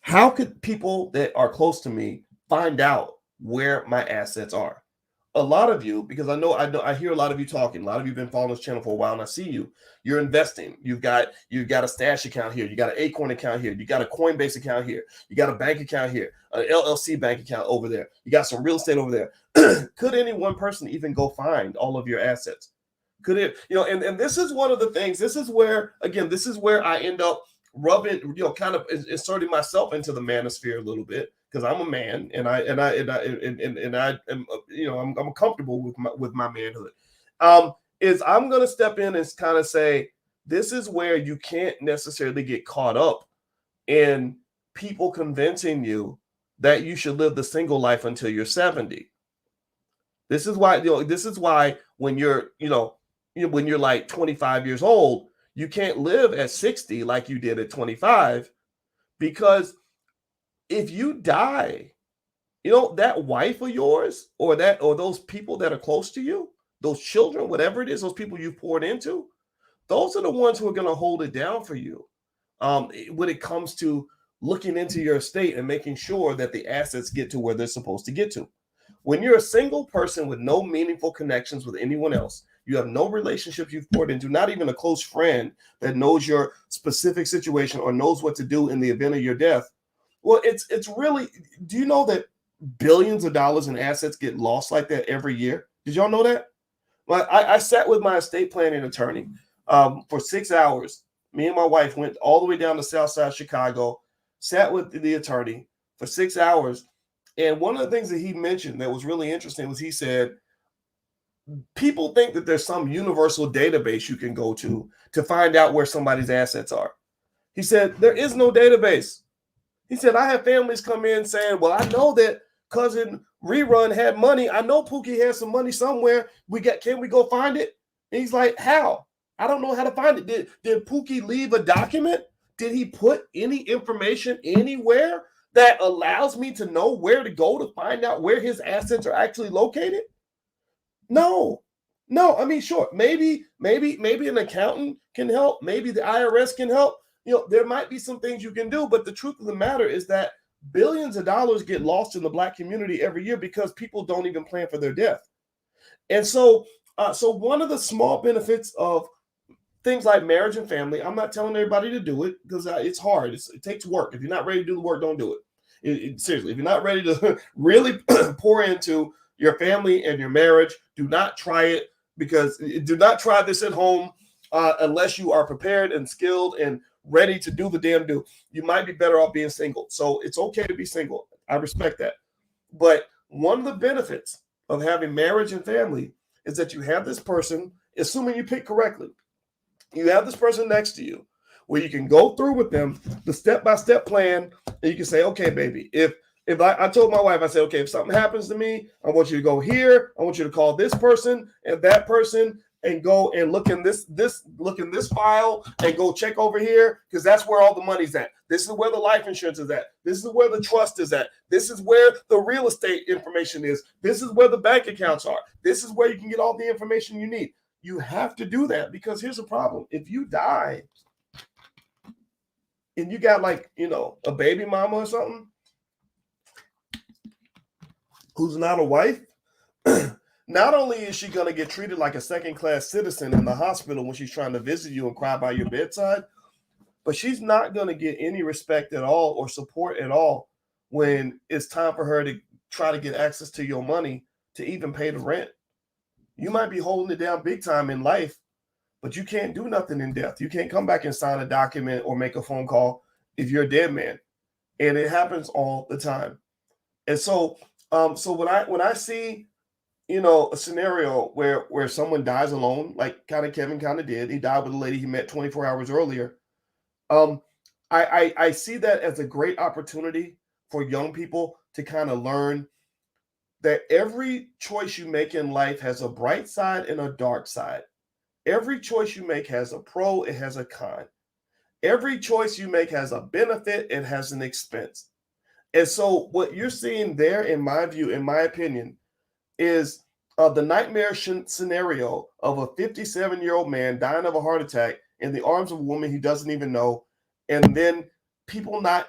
how could people that are close to me find out where my assets are? A lot of you, because I hear a lot of you talking. A lot of you have been following this channel for a while, and I see you. You're investing. You've got a stash account here. You got an Acorn account here. You got a Coinbase account here. You got a bank account here, an LLC bank account over there. You got some real estate over there. Could any one person even go find all of your assets? Could it, and this is one of the things. This is where I end up rubbing, kind of inserting myself into the manosphere a little bit, because I'm a man and I am, I'm comfortable with my manhood. Is I'm going to step in and kind of say, this is where you can't necessarily get caught up in people convincing you that you should live the single life until you're 70. This is why when you're when you're like 25 years old, you can't live at 60 like you did at 25, because if you die, that wife of yours or those people that are close to you, those children, whatever it is, those people you've poured into, those are the ones who are going to hold it down for you when it comes to looking into your estate and making sure that the assets get to where they're supposed to get to. When you're a single person with no meaningful connections with anyone else, you have no relationships you've poured into, not even a close friend that knows your specific situation or knows what to do in the event of your death. Well, it's really, do you know that billions of dollars in assets get lost like that every year? Did y'all know that? Well, I sat with my estate planning attorney for 6 hours. Me and my wife went all the way down to South Side Chicago, sat with the attorney for 6 hours. And one of the things that he mentioned that was really interesting was he said, people think that there's some universal database you can go to find out where somebody's assets are. He said, there is no database. He said, I have families come in saying, well, I know that cousin Rerun had money. I know Pookie has some money somewhere. Can we go find it? And he's like, how? I don't know how to find it. Did Pookie leave a document? Did he put any information anywhere that allows me to know where to go to find out where his assets are actually located? No. I mean, sure, maybe an accountant can help. Maybe the IRS can help. There might be some things you can do, but the truth of the matter is that billions of dollars get lost in the Black community every year because people don't even plan for their death. And so one of the small benefits of things like marriage and family, I'm not telling everybody to do it because it's hard. It takes work. If you're not ready to do the work, don't do it. Seriously, if you're not ready to really pour into your family and your marriage, do not try it, because do not try this at home unless you are prepared and skilled and ready to do the damn do. You might be better off being single. So it's okay to be single. I respect that. But one of the benefits of having marriage and family is that you have this person, assuming you pick correctly, you have this person next to you where you can go through with them the step-by-step plan, and you can say, okay, baby, if I told my wife, I said, okay, if something happens to me, I want you to go here. I want you to call this person and that person and go and look in this file and go check over here, because that's where all the money's at. This is where the life insurance is at. This is where the trust is at. This is where the real estate information is. This is where the bank accounts are. This is where you can get all the information you need. You have to do that, because here's the problem. If you die and you got a baby mama or something who's not a wife, not only is she going to get treated like a second-class citizen in the hospital when she's trying to visit you and cry by your bedside, but she's not going to get any respect at all or support at all when it's time for her to try to get access to your money to even pay the rent. You might be holding it down big time in life, but you can't do nothing in death. You can't come back and sign a document or make a phone call if you're a dead man. And it happens all the time. And so when I see a scenario where someone dies alone, like Kevin did. He died with a lady he met 24 hours earlier. I see that as a great opportunity for young people to kind of learn that every choice you make in life has a bright side and a dark side. Every choice you make has a pro, it has a con. Every choice you make has a benefit, it has an expense. And so what you're seeing there, in my view, in my opinion, is the nightmare scenario of a 57-year-old man dying of a heart attack in the arms of a woman he doesn't even know, and then people not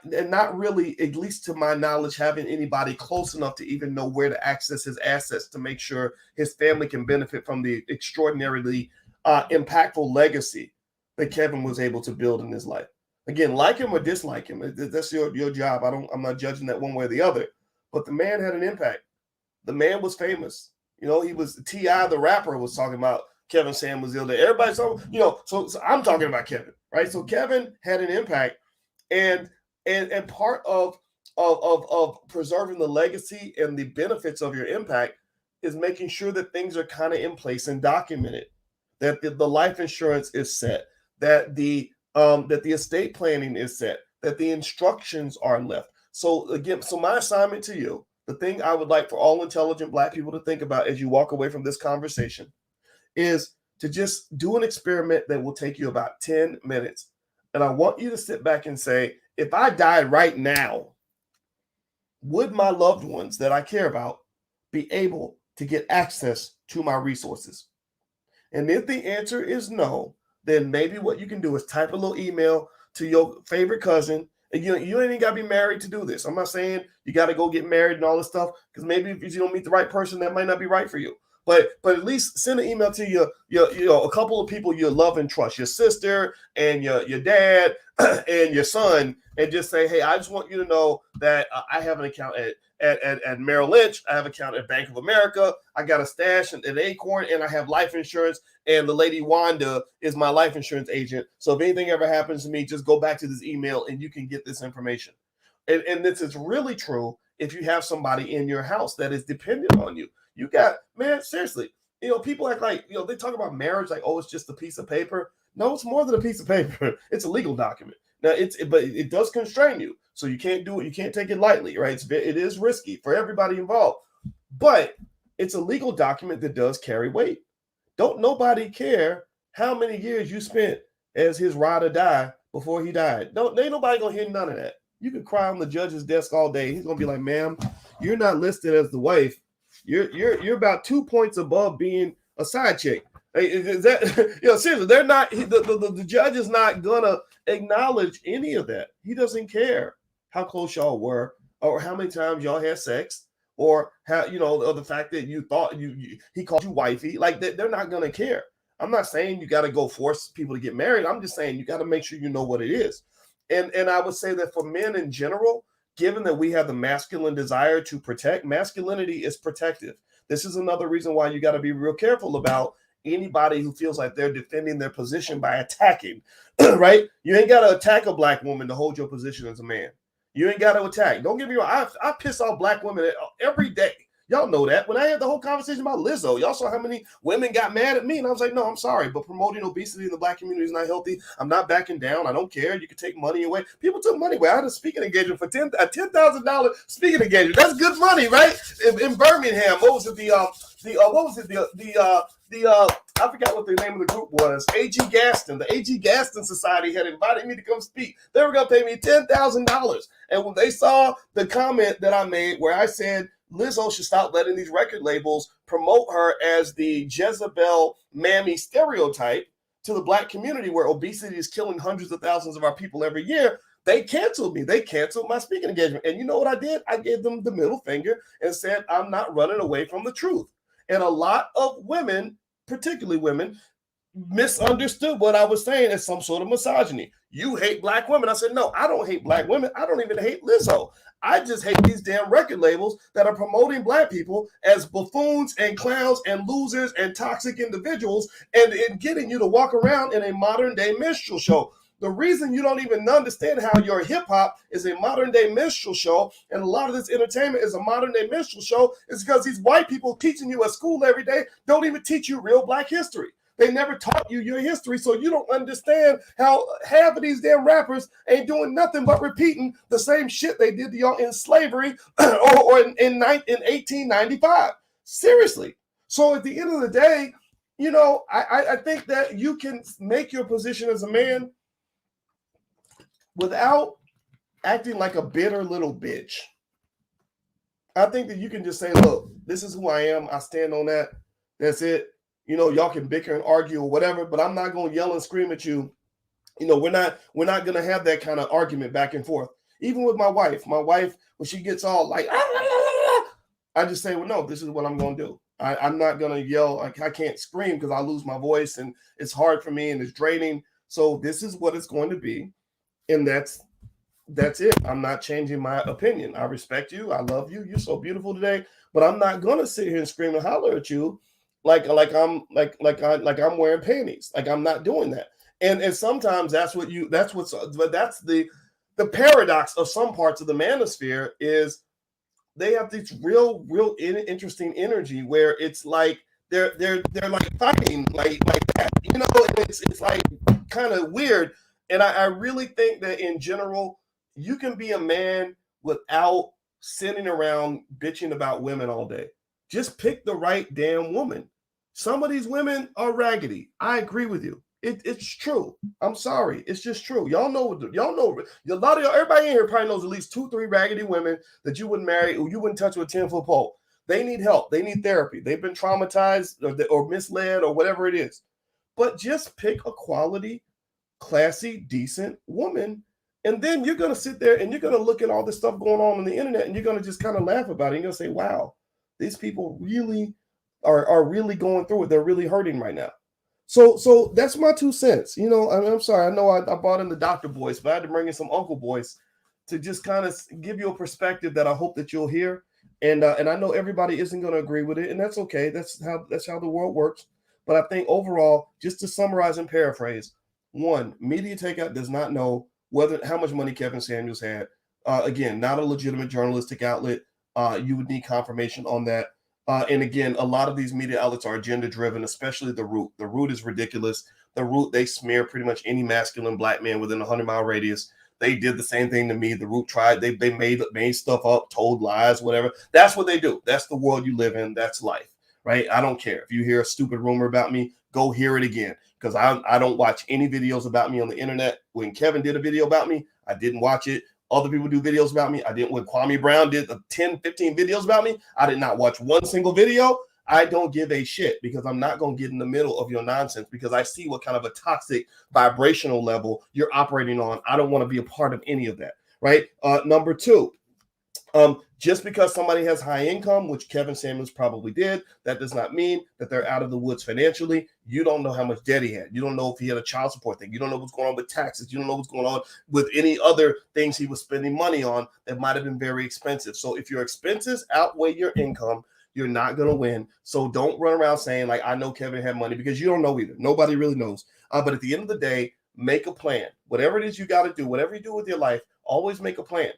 really, at least to my knowledge, having anybody close enough to even know where to access his assets to make sure his family can benefit from the extraordinarily impactful legacy that Kevin was able to build in his life. Again, like him or dislike him, that's your job. I'm not judging that one way or the other, but the man had an impact. The man was famous. You know, he was T.I. the rapper was talking about Kevin Sam was ill. Everybody's talking, you know, so I'm talking about Kevin, right? So Kevin had an impact, and part of preserving the legacy and the benefits of your impact is making sure that things are kind of in place and documented, that the life insurance is set, that the estate planning is set, that the instructions are left. So again, so my assignment to you, the thing I would like for all intelligent Black people to think about as you walk away from this conversation is to just do an experiment that will take you about 10 minutes. And I want you to sit back and say, if I died right now, would my loved ones that I care about be able to get access to my resources? And if the answer is no, then maybe what you can do is type a little email to your favorite cousin. And you ain't even got to be married to do this. I'm not saying you got to go get married and all this stuff, because maybe if you don't meet the right person, that might not be right for you. But at least send an email to your a couple of people you love and trust, your sister and your dad and your son, and just say, hey, I just want you to know that I have an account at Merrill Lynch. I have an account at Bank of America. I got a stash at Acorn, and I have life insurance. And the lady Wanda is my life insurance agent. So if anything ever happens to me, just go back to this email and you can get this information. And this is really true if you have somebody in your house that is dependent on you. You got, man, seriously, you know, people act like, you know, they talk about marriage like, oh, it's just a piece of paper. No, it's more than a piece of paper. It's a legal document. Now, but it does constrain you. So you can't do it. You can't take it lightly, right? It is risky for everybody involved. But it's a legal document that does carry weight. Don't nobody care how many years you spent as his ride or die before he died. Ain't nobody gonna hear none of that. You can cry on the judge's desk all day. He's gonna be like, ma'am, you're not listed as the wife. You're about 2 points above being a side chick. Is that, you know, seriously, they're not, the judge is not gonna acknowledge any of that. He doesn't care how close y'all were or how many times y'all had sex, or how, you know, or the fact that you thought he called you wifey. Like, they're not gonna care. I'm not saying you got to go force people to get married. I'm just saying you got to make sure you know what it is. And I would say that for men in general, given that we have the masculine desire to protect, masculinity is protective. This is another reason why you got to be real careful about anybody who feels like they're defending their position by attacking, right? You ain't got to attack a Black woman to hold your position as a man. You ain't got to attack. Don't get me wrong. I piss off Black women every day. Y'all know that. When I had the whole conversation about Lizzo, y'all saw how many women got mad at me. And I was like, no, I'm sorry, but promoting obesity in the Black community is not healthy. I'm not backing down. I don't care. You can take money away. People took money away. I had a speaking engagement for $10,000 speaking engagement. That's good money, right? In Birmingham. What was it? I forgot what the name of the group was. A.G. Gaston. The A.G. Gaston Society had invited me to come speak. They were going to pay me $10,000. And when they saw the comment that I made where I said, Lizzo should stop letting these record labels promote her as the Jezebel mammy stereotype to the Black community, where obesity is killing hundreds of thousands of our people every year, they canceled me. They canceled my speaking engagement. And you know what I did? I gave them the middle finger and said, I'm not running away from the truth. And a lot of women, particularly women, misunderstood what I was saying as some sort of misogyny. You hate Black women. I said, no, I don't hate Black women. I don't even hate Lizzo. I just hate these damn record labels that are promoting Black people as buffoons and clowns and losers and toxic individuals, and getting you to walk around in a modern day minstrel show. The reason you don't even understand how your hip hop is a modern day minstrel show, and a lot of this entertainment is a modern day minstrel show, is because these white people teaching you at school every day don't even teach you real Black history. They never taught you your history, so you don't understand how half of these damn rappers ain't doing nothing but repeating the same shit they did to y'all in slavery or in 1895. Seriously. So at the end of the day, you know, I think that you can make your position as a man without acting like a bitter little bitch. I think that you can just say, look, this is who I am. I stand on that. That's it. You know, y'all can bicker and argue or whatever, but I'm not going to yell and scream at you. You know, we're not going to have that kind of argument back and forth. Even with my wife, when she gets all like, I just say, well, no, this is what I'm going to do. I'm not going to yell. I can't scream because I lose my voice and it's hard for me and it's draining. So this is what it's going to be. And that's it. I'm not changing my opinion. I respect you. I love you. You're so beautiful today. But I'm not going to sit here and scream and holler at you like I'm wearing panties. Like I'm not doing that. And sometimes that's the paradox of some parts of the manosphere is they have this real interesting energy where it's like they're like fighting like that, you know, and it's like kind of weird. And I really think that in general, you can be a man without sitting around bitching about women all day. Just pick the right damn woman. Some of these women are raggedy. I agree with you. It's true. I'm sorry. It's just true. Y'all know. A lot of y'all, everybody in here probably knows at least 2-3 raggedy women that you wouldn't marry or you wouldn't touch with a 10-foot pole. They need help. They need therapy. They've been traumatized or misled or whatever it is. But just pick a quality, classy, decent woman. And then you're going to sit there and you're going to look at all this stuff going on the internet and you're going to just kind of laugh about it. You're going to say, wow, these people really are really going through it. They're really hurting right now. So that's my 2 cents. You know, I'm sorry. I know I brought in the doctor voice, but I had to bring in some uncle voice to just kind of give you a perspective that I hope that you'll hear. And I know everybody isn't going to agree with it, and that's okay. That's how the world works. But I think overall, just to summarize and paraphrase, 1, Media Takeout does not know how much money Kevin Samuels had. Again, not a legitimate journalistic outlet. You would need confirmation on that. And again, a lot of these media outlets are agenda driven, especially The Root. The Root is ridiculous. The Root, they smear pretty much any masculine black man within a 100-mile radius. They did the same thing to me. The Root tried. They made stuff up, told lies, whatever. That's what they do. That's the world you live in. That's life, right? I don't care. If you hear a stupid rumor about me, go hear it again. Because I don't watch any videos about me on the internet. When Kevin did a video about me, I didn't watch it. Other people do videos about me. I didn't. When Kwame Brown did 10, 15 videos about me, I did not watch one single video. I don't give a shit because I'm not going to get in the middle of your nonsense because I see what kind of a toxic vibrational level you're operating on. I don't want to be a part of any of that, right? Number 2, just because somebody has high income, which Kevin Samuels probably did, that does not mean that they're out of the woods financially. You don't know how much debt he had. You don't know if he had a child support thing. You don't know what's going on with taxes. You don't know what's going on with any other things he was spending money on that might have been very expensive. So if your expenses outweigh your income, you're not going to win. So don't run around saying, like, I know Kevin had money because you don't know either. Nobody really knows. But at the end of the day, make a plan. Whatever it is you got to do, whatever you do with your life, always make a plan.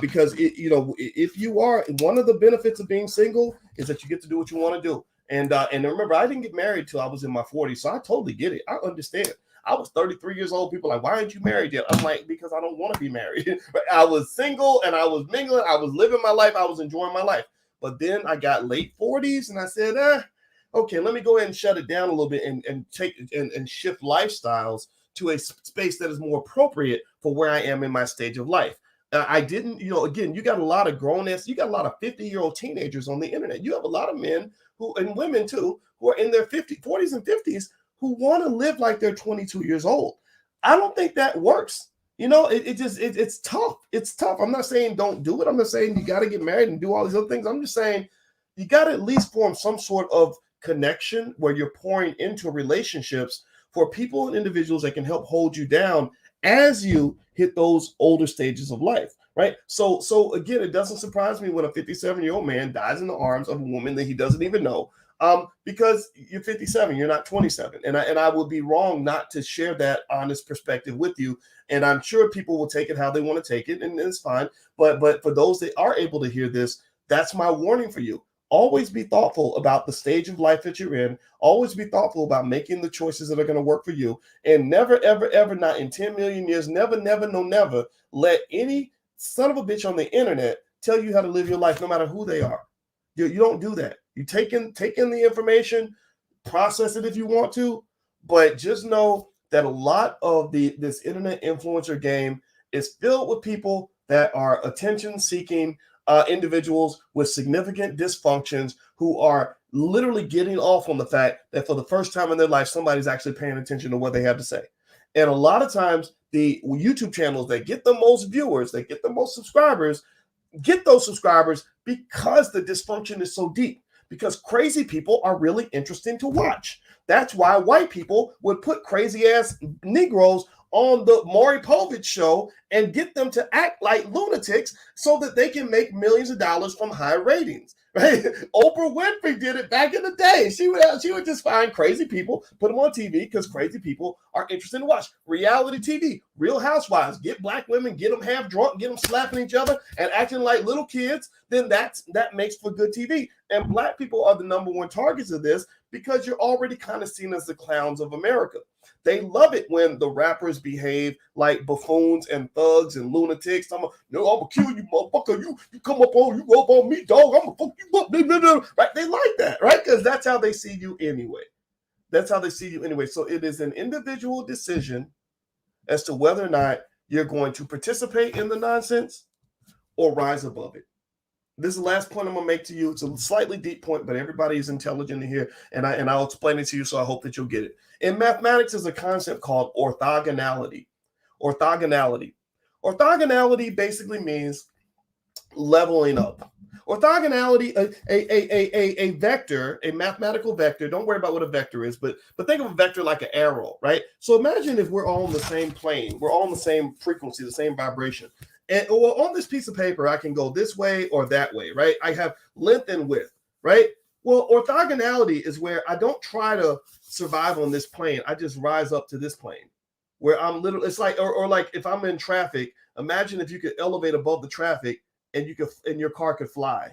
Because, if you are, one of the benefits of being single is that you get to do what you want to do. And remember, I didn't get married till I was in my 40s. So I totally get it. I understand. I was 33 years old. People are like, why aren't you married yet? I'm like, because I don't want to be married. I was single and I was mingling. I was living my life. I was enjoying my life. But then I got late 40s and I said, okay, let me go ahead and shut it down a little bit and take and shift lifestyles to a space that is more appropriate for where I am in my stage of life. I didn't, again, you got a lot of you got a lot of 50-year-old teenagers on the internet. You have a lot of men and women too, who are in their 40s and 50s who want to live like they're 22 years old. I don't think that works. It's tough. It's tough. I'm not saying don't do it. I'm not saying you got to get married and do all these other things. I'm just saying you got to at least form some sort of connection where you're pouring into relationships for people and individuals that can help hold you down as you hit those older stages of life, right? So again, it doesn't surprise me when a 57-year-old man dies in the arms of a woman that he doesn't even know, because you're 57, you're not 27, and I would be wrong not to share that honest perspective with you. And I'm sure people will take it how they want to take it, and it's fine. But for those that are able to hear this, that's my warning for you. always be thoughtful about the stage of life that you're in. Always be thoughtful about making the choices that are going to work for you. And never, ever, ever, not in 10 million years, never, never, no, never let any son of a bitch on the internet tell you how to live your life, no matter who they are. You don't do that. You take in the information, process it if you want to, but just know that a lot of this internet influencer game is filled with people that are attention-seeking individuals with significant dysfunctions who are literally getting off on the fact that for the first time in their life, somebody's actually paying attention to what they have to say. And a lot of times, the YouTube channels that get the most viewers, that get the most subscribers, get those subscribers because the dysfunction is so deep, because crazy people are really interesting to watch. That's why white people would put crazy ass Negroes on the Maury Povich show and get them to act like lunatics so that they can make millions of dollars from high ratings. Right? Oprah Winfrey did it back in the day. She would just find crazy people, put them on TV because crazy people are interesting to watch. Reality TV, Real Housewives, get black women, get them half drunk, get them slapping each other and acting like little kids. Then that makes for good TV. And black people are the number one targets of this because you're already kind of seen as the clowns of America. They love it when the rappers behave like buffoons and thugs and lunatics. I'm gonna kill you, motherfucker. You come up on me, dog. I'm gonna fuck you up. Right? They like that, right? Because that's how they see you anyway. That's how they see you anyway. So it is an individual decision as to whether or not you're going to participate in the nonsense or rise above it. This is the last point I'm gonna make to you. It's a slightly deep point, but everybody is intelligent in here, and I'll explain it to you. So I hope that you'll get it. In mathematics, there's a concept called orthogonality. Orthogonality basically means leveling up. Orthogonality, a vector, a mathematical vector. Don't worry about what a vector is, but think of a vector like an arrow, right? So imagine if we're all on the same plane, we're all on the same frequency, the same vibration. And well, on this piece of paper, I can go this way or that way, right? I have length and width, right? Well, orthogonality is where I don't try to survive on this plane. I just rise up to this plane where I'm literally, it's like, or like if I'm in traffic, imagine if you could elevate above the traffic and your car could fly.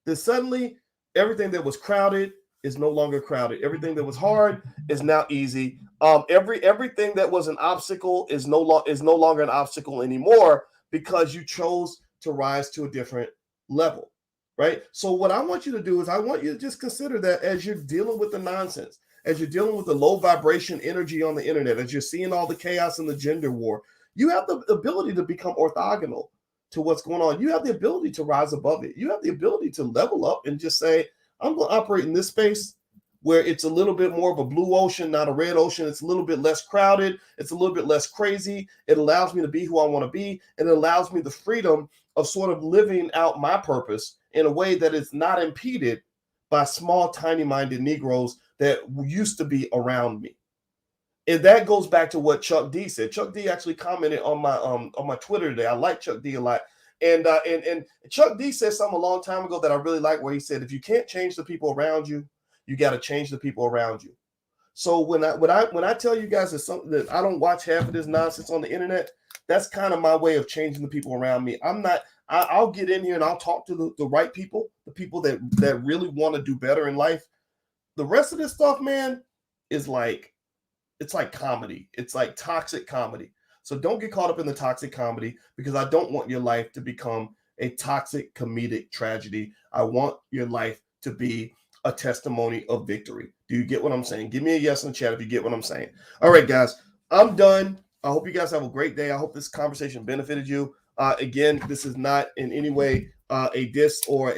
Then suddenly everything that was crowded is no longer crowded. Everything that was hard is now easy. Everything that was an obstacle is no longer an obstacle anymore, because you chose to rise to a different level, right? So what I want you to do is I want you to just consider that as you're dealing with the nonsense, as you're dealing with the low vibration energy on the internet, as you're seeing all the chaos and the gender war, you have the ability to become orthogonal to what's going on. You have the ability to rise above it. You have the ability to level up and just say, I'm going to operate in this space where it's a little bit more of a blue ocean, not a red ocean. It's a little bit less crowded. It's a little bit less crazy. It allows me to be who I want to be. And it allows me the freedom of sort of living out my purpose in a way that is not impeded by small, tiny-minded Negroes that used to be around me. And that goes back to what Chuck D said. Chuck D actually commented on my Twitter today. I like Chuck D a lot. And Chuck D said something a long time ago that I really like, where he said, if you can't change the people around you, you got to change the people around you. So when I tell you guys that something that I don't watch half of this nonsense on the internet, that's kind of my way of changing the people around me. I'll get in here and I'll talk to the right people, the people that really want to do better in life. The rest of this stuff, man, is like, it's like comedy. It's like toxic comedy. So don't get caught up in the toxic comedy, because I don't want your life to become a toxic comedic tragedy. I want your life to be a testimony of victory. Do you get what I'm saying? Give me a yes in the chat if you get what I'm saying. All right, guys, I'm done. I hope you guys have a great day. I hope this conversation benefited you. Again, this is not in any way a diss or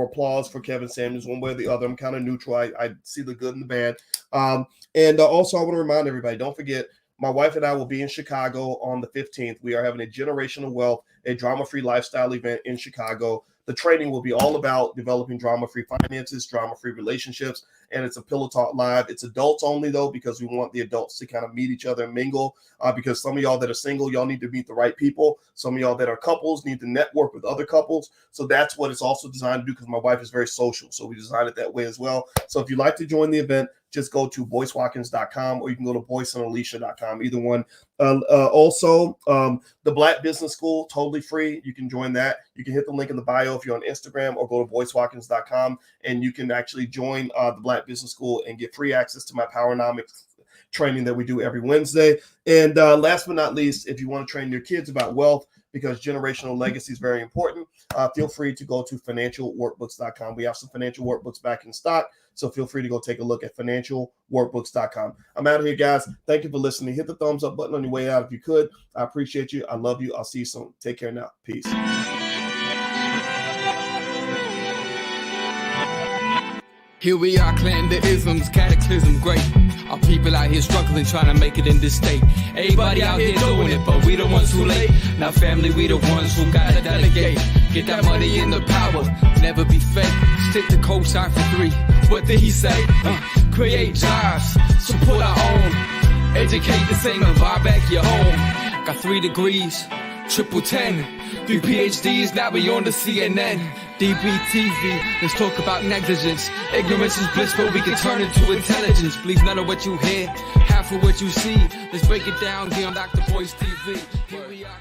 applause for Kevin Samuels one way or the other. I'm kind of neutral. I see the good and the bad. And also, I want to remind everybody, don't forget, my wife and I will be in Chicago on the 15th. We are having a Generational Wealth, a drama-free lifestyle event in Chicago. The training will be all about developing drama-free finances, drama-free relationships, and it's a Pillow Talk Live. It's adults only, though, because we want the adults to kind of meet each other and mingle, because some of y'all that are single, y'all need to meet the right people. Some of y'all that are couples need to network with other couples. So that's what it's also designed to do, because my wife is very social. So we designed it that way as well. So if you'd like to join the event, just go to boycewatkins.com, or you can go to boyceandalicia.com, either one. Also, the Black Business School, totally free. You can join that. You can hit the link in the bio if you're on Instagram, or go to boycewatkins.com, and you can actually join the Black Business School and get free access to my Powernomics training that we do every Wednesday. And last but not least, if you want to train your kids about wealth, because generational legacy is very important, feel free to go to financialworkbooks.com. We have some financial workbooks back in stock, so feel free to go take a look at financialworkbooks.com. I'm out of here, guys. Thank you for listening. Hit the thumbs up button on your way out if you could. I appreciate you. I love you. I'll see you soon. Take care now. Peace. Here we are, clan the isms, cataclysm great. Our people out here struggling, trying to make it in this state. Everybody out here doing it, but we the ones who late. Now family, we the ones who gotta delegate. Get that money in the power, never be fake. Stick to co-sign for 3. What did he say? Create jobs, support our own. Educate the same and buy back your home. Got 3 degrees, triple 10. 3 PhDs, now we on the CNN. DBTV, let's talk about negligence. Ignorance is bliss, but we can turn it to intelligence. Believe none of what you hear, half of what you see. Let's break it down here on Dr. Boyce TV. Here we are.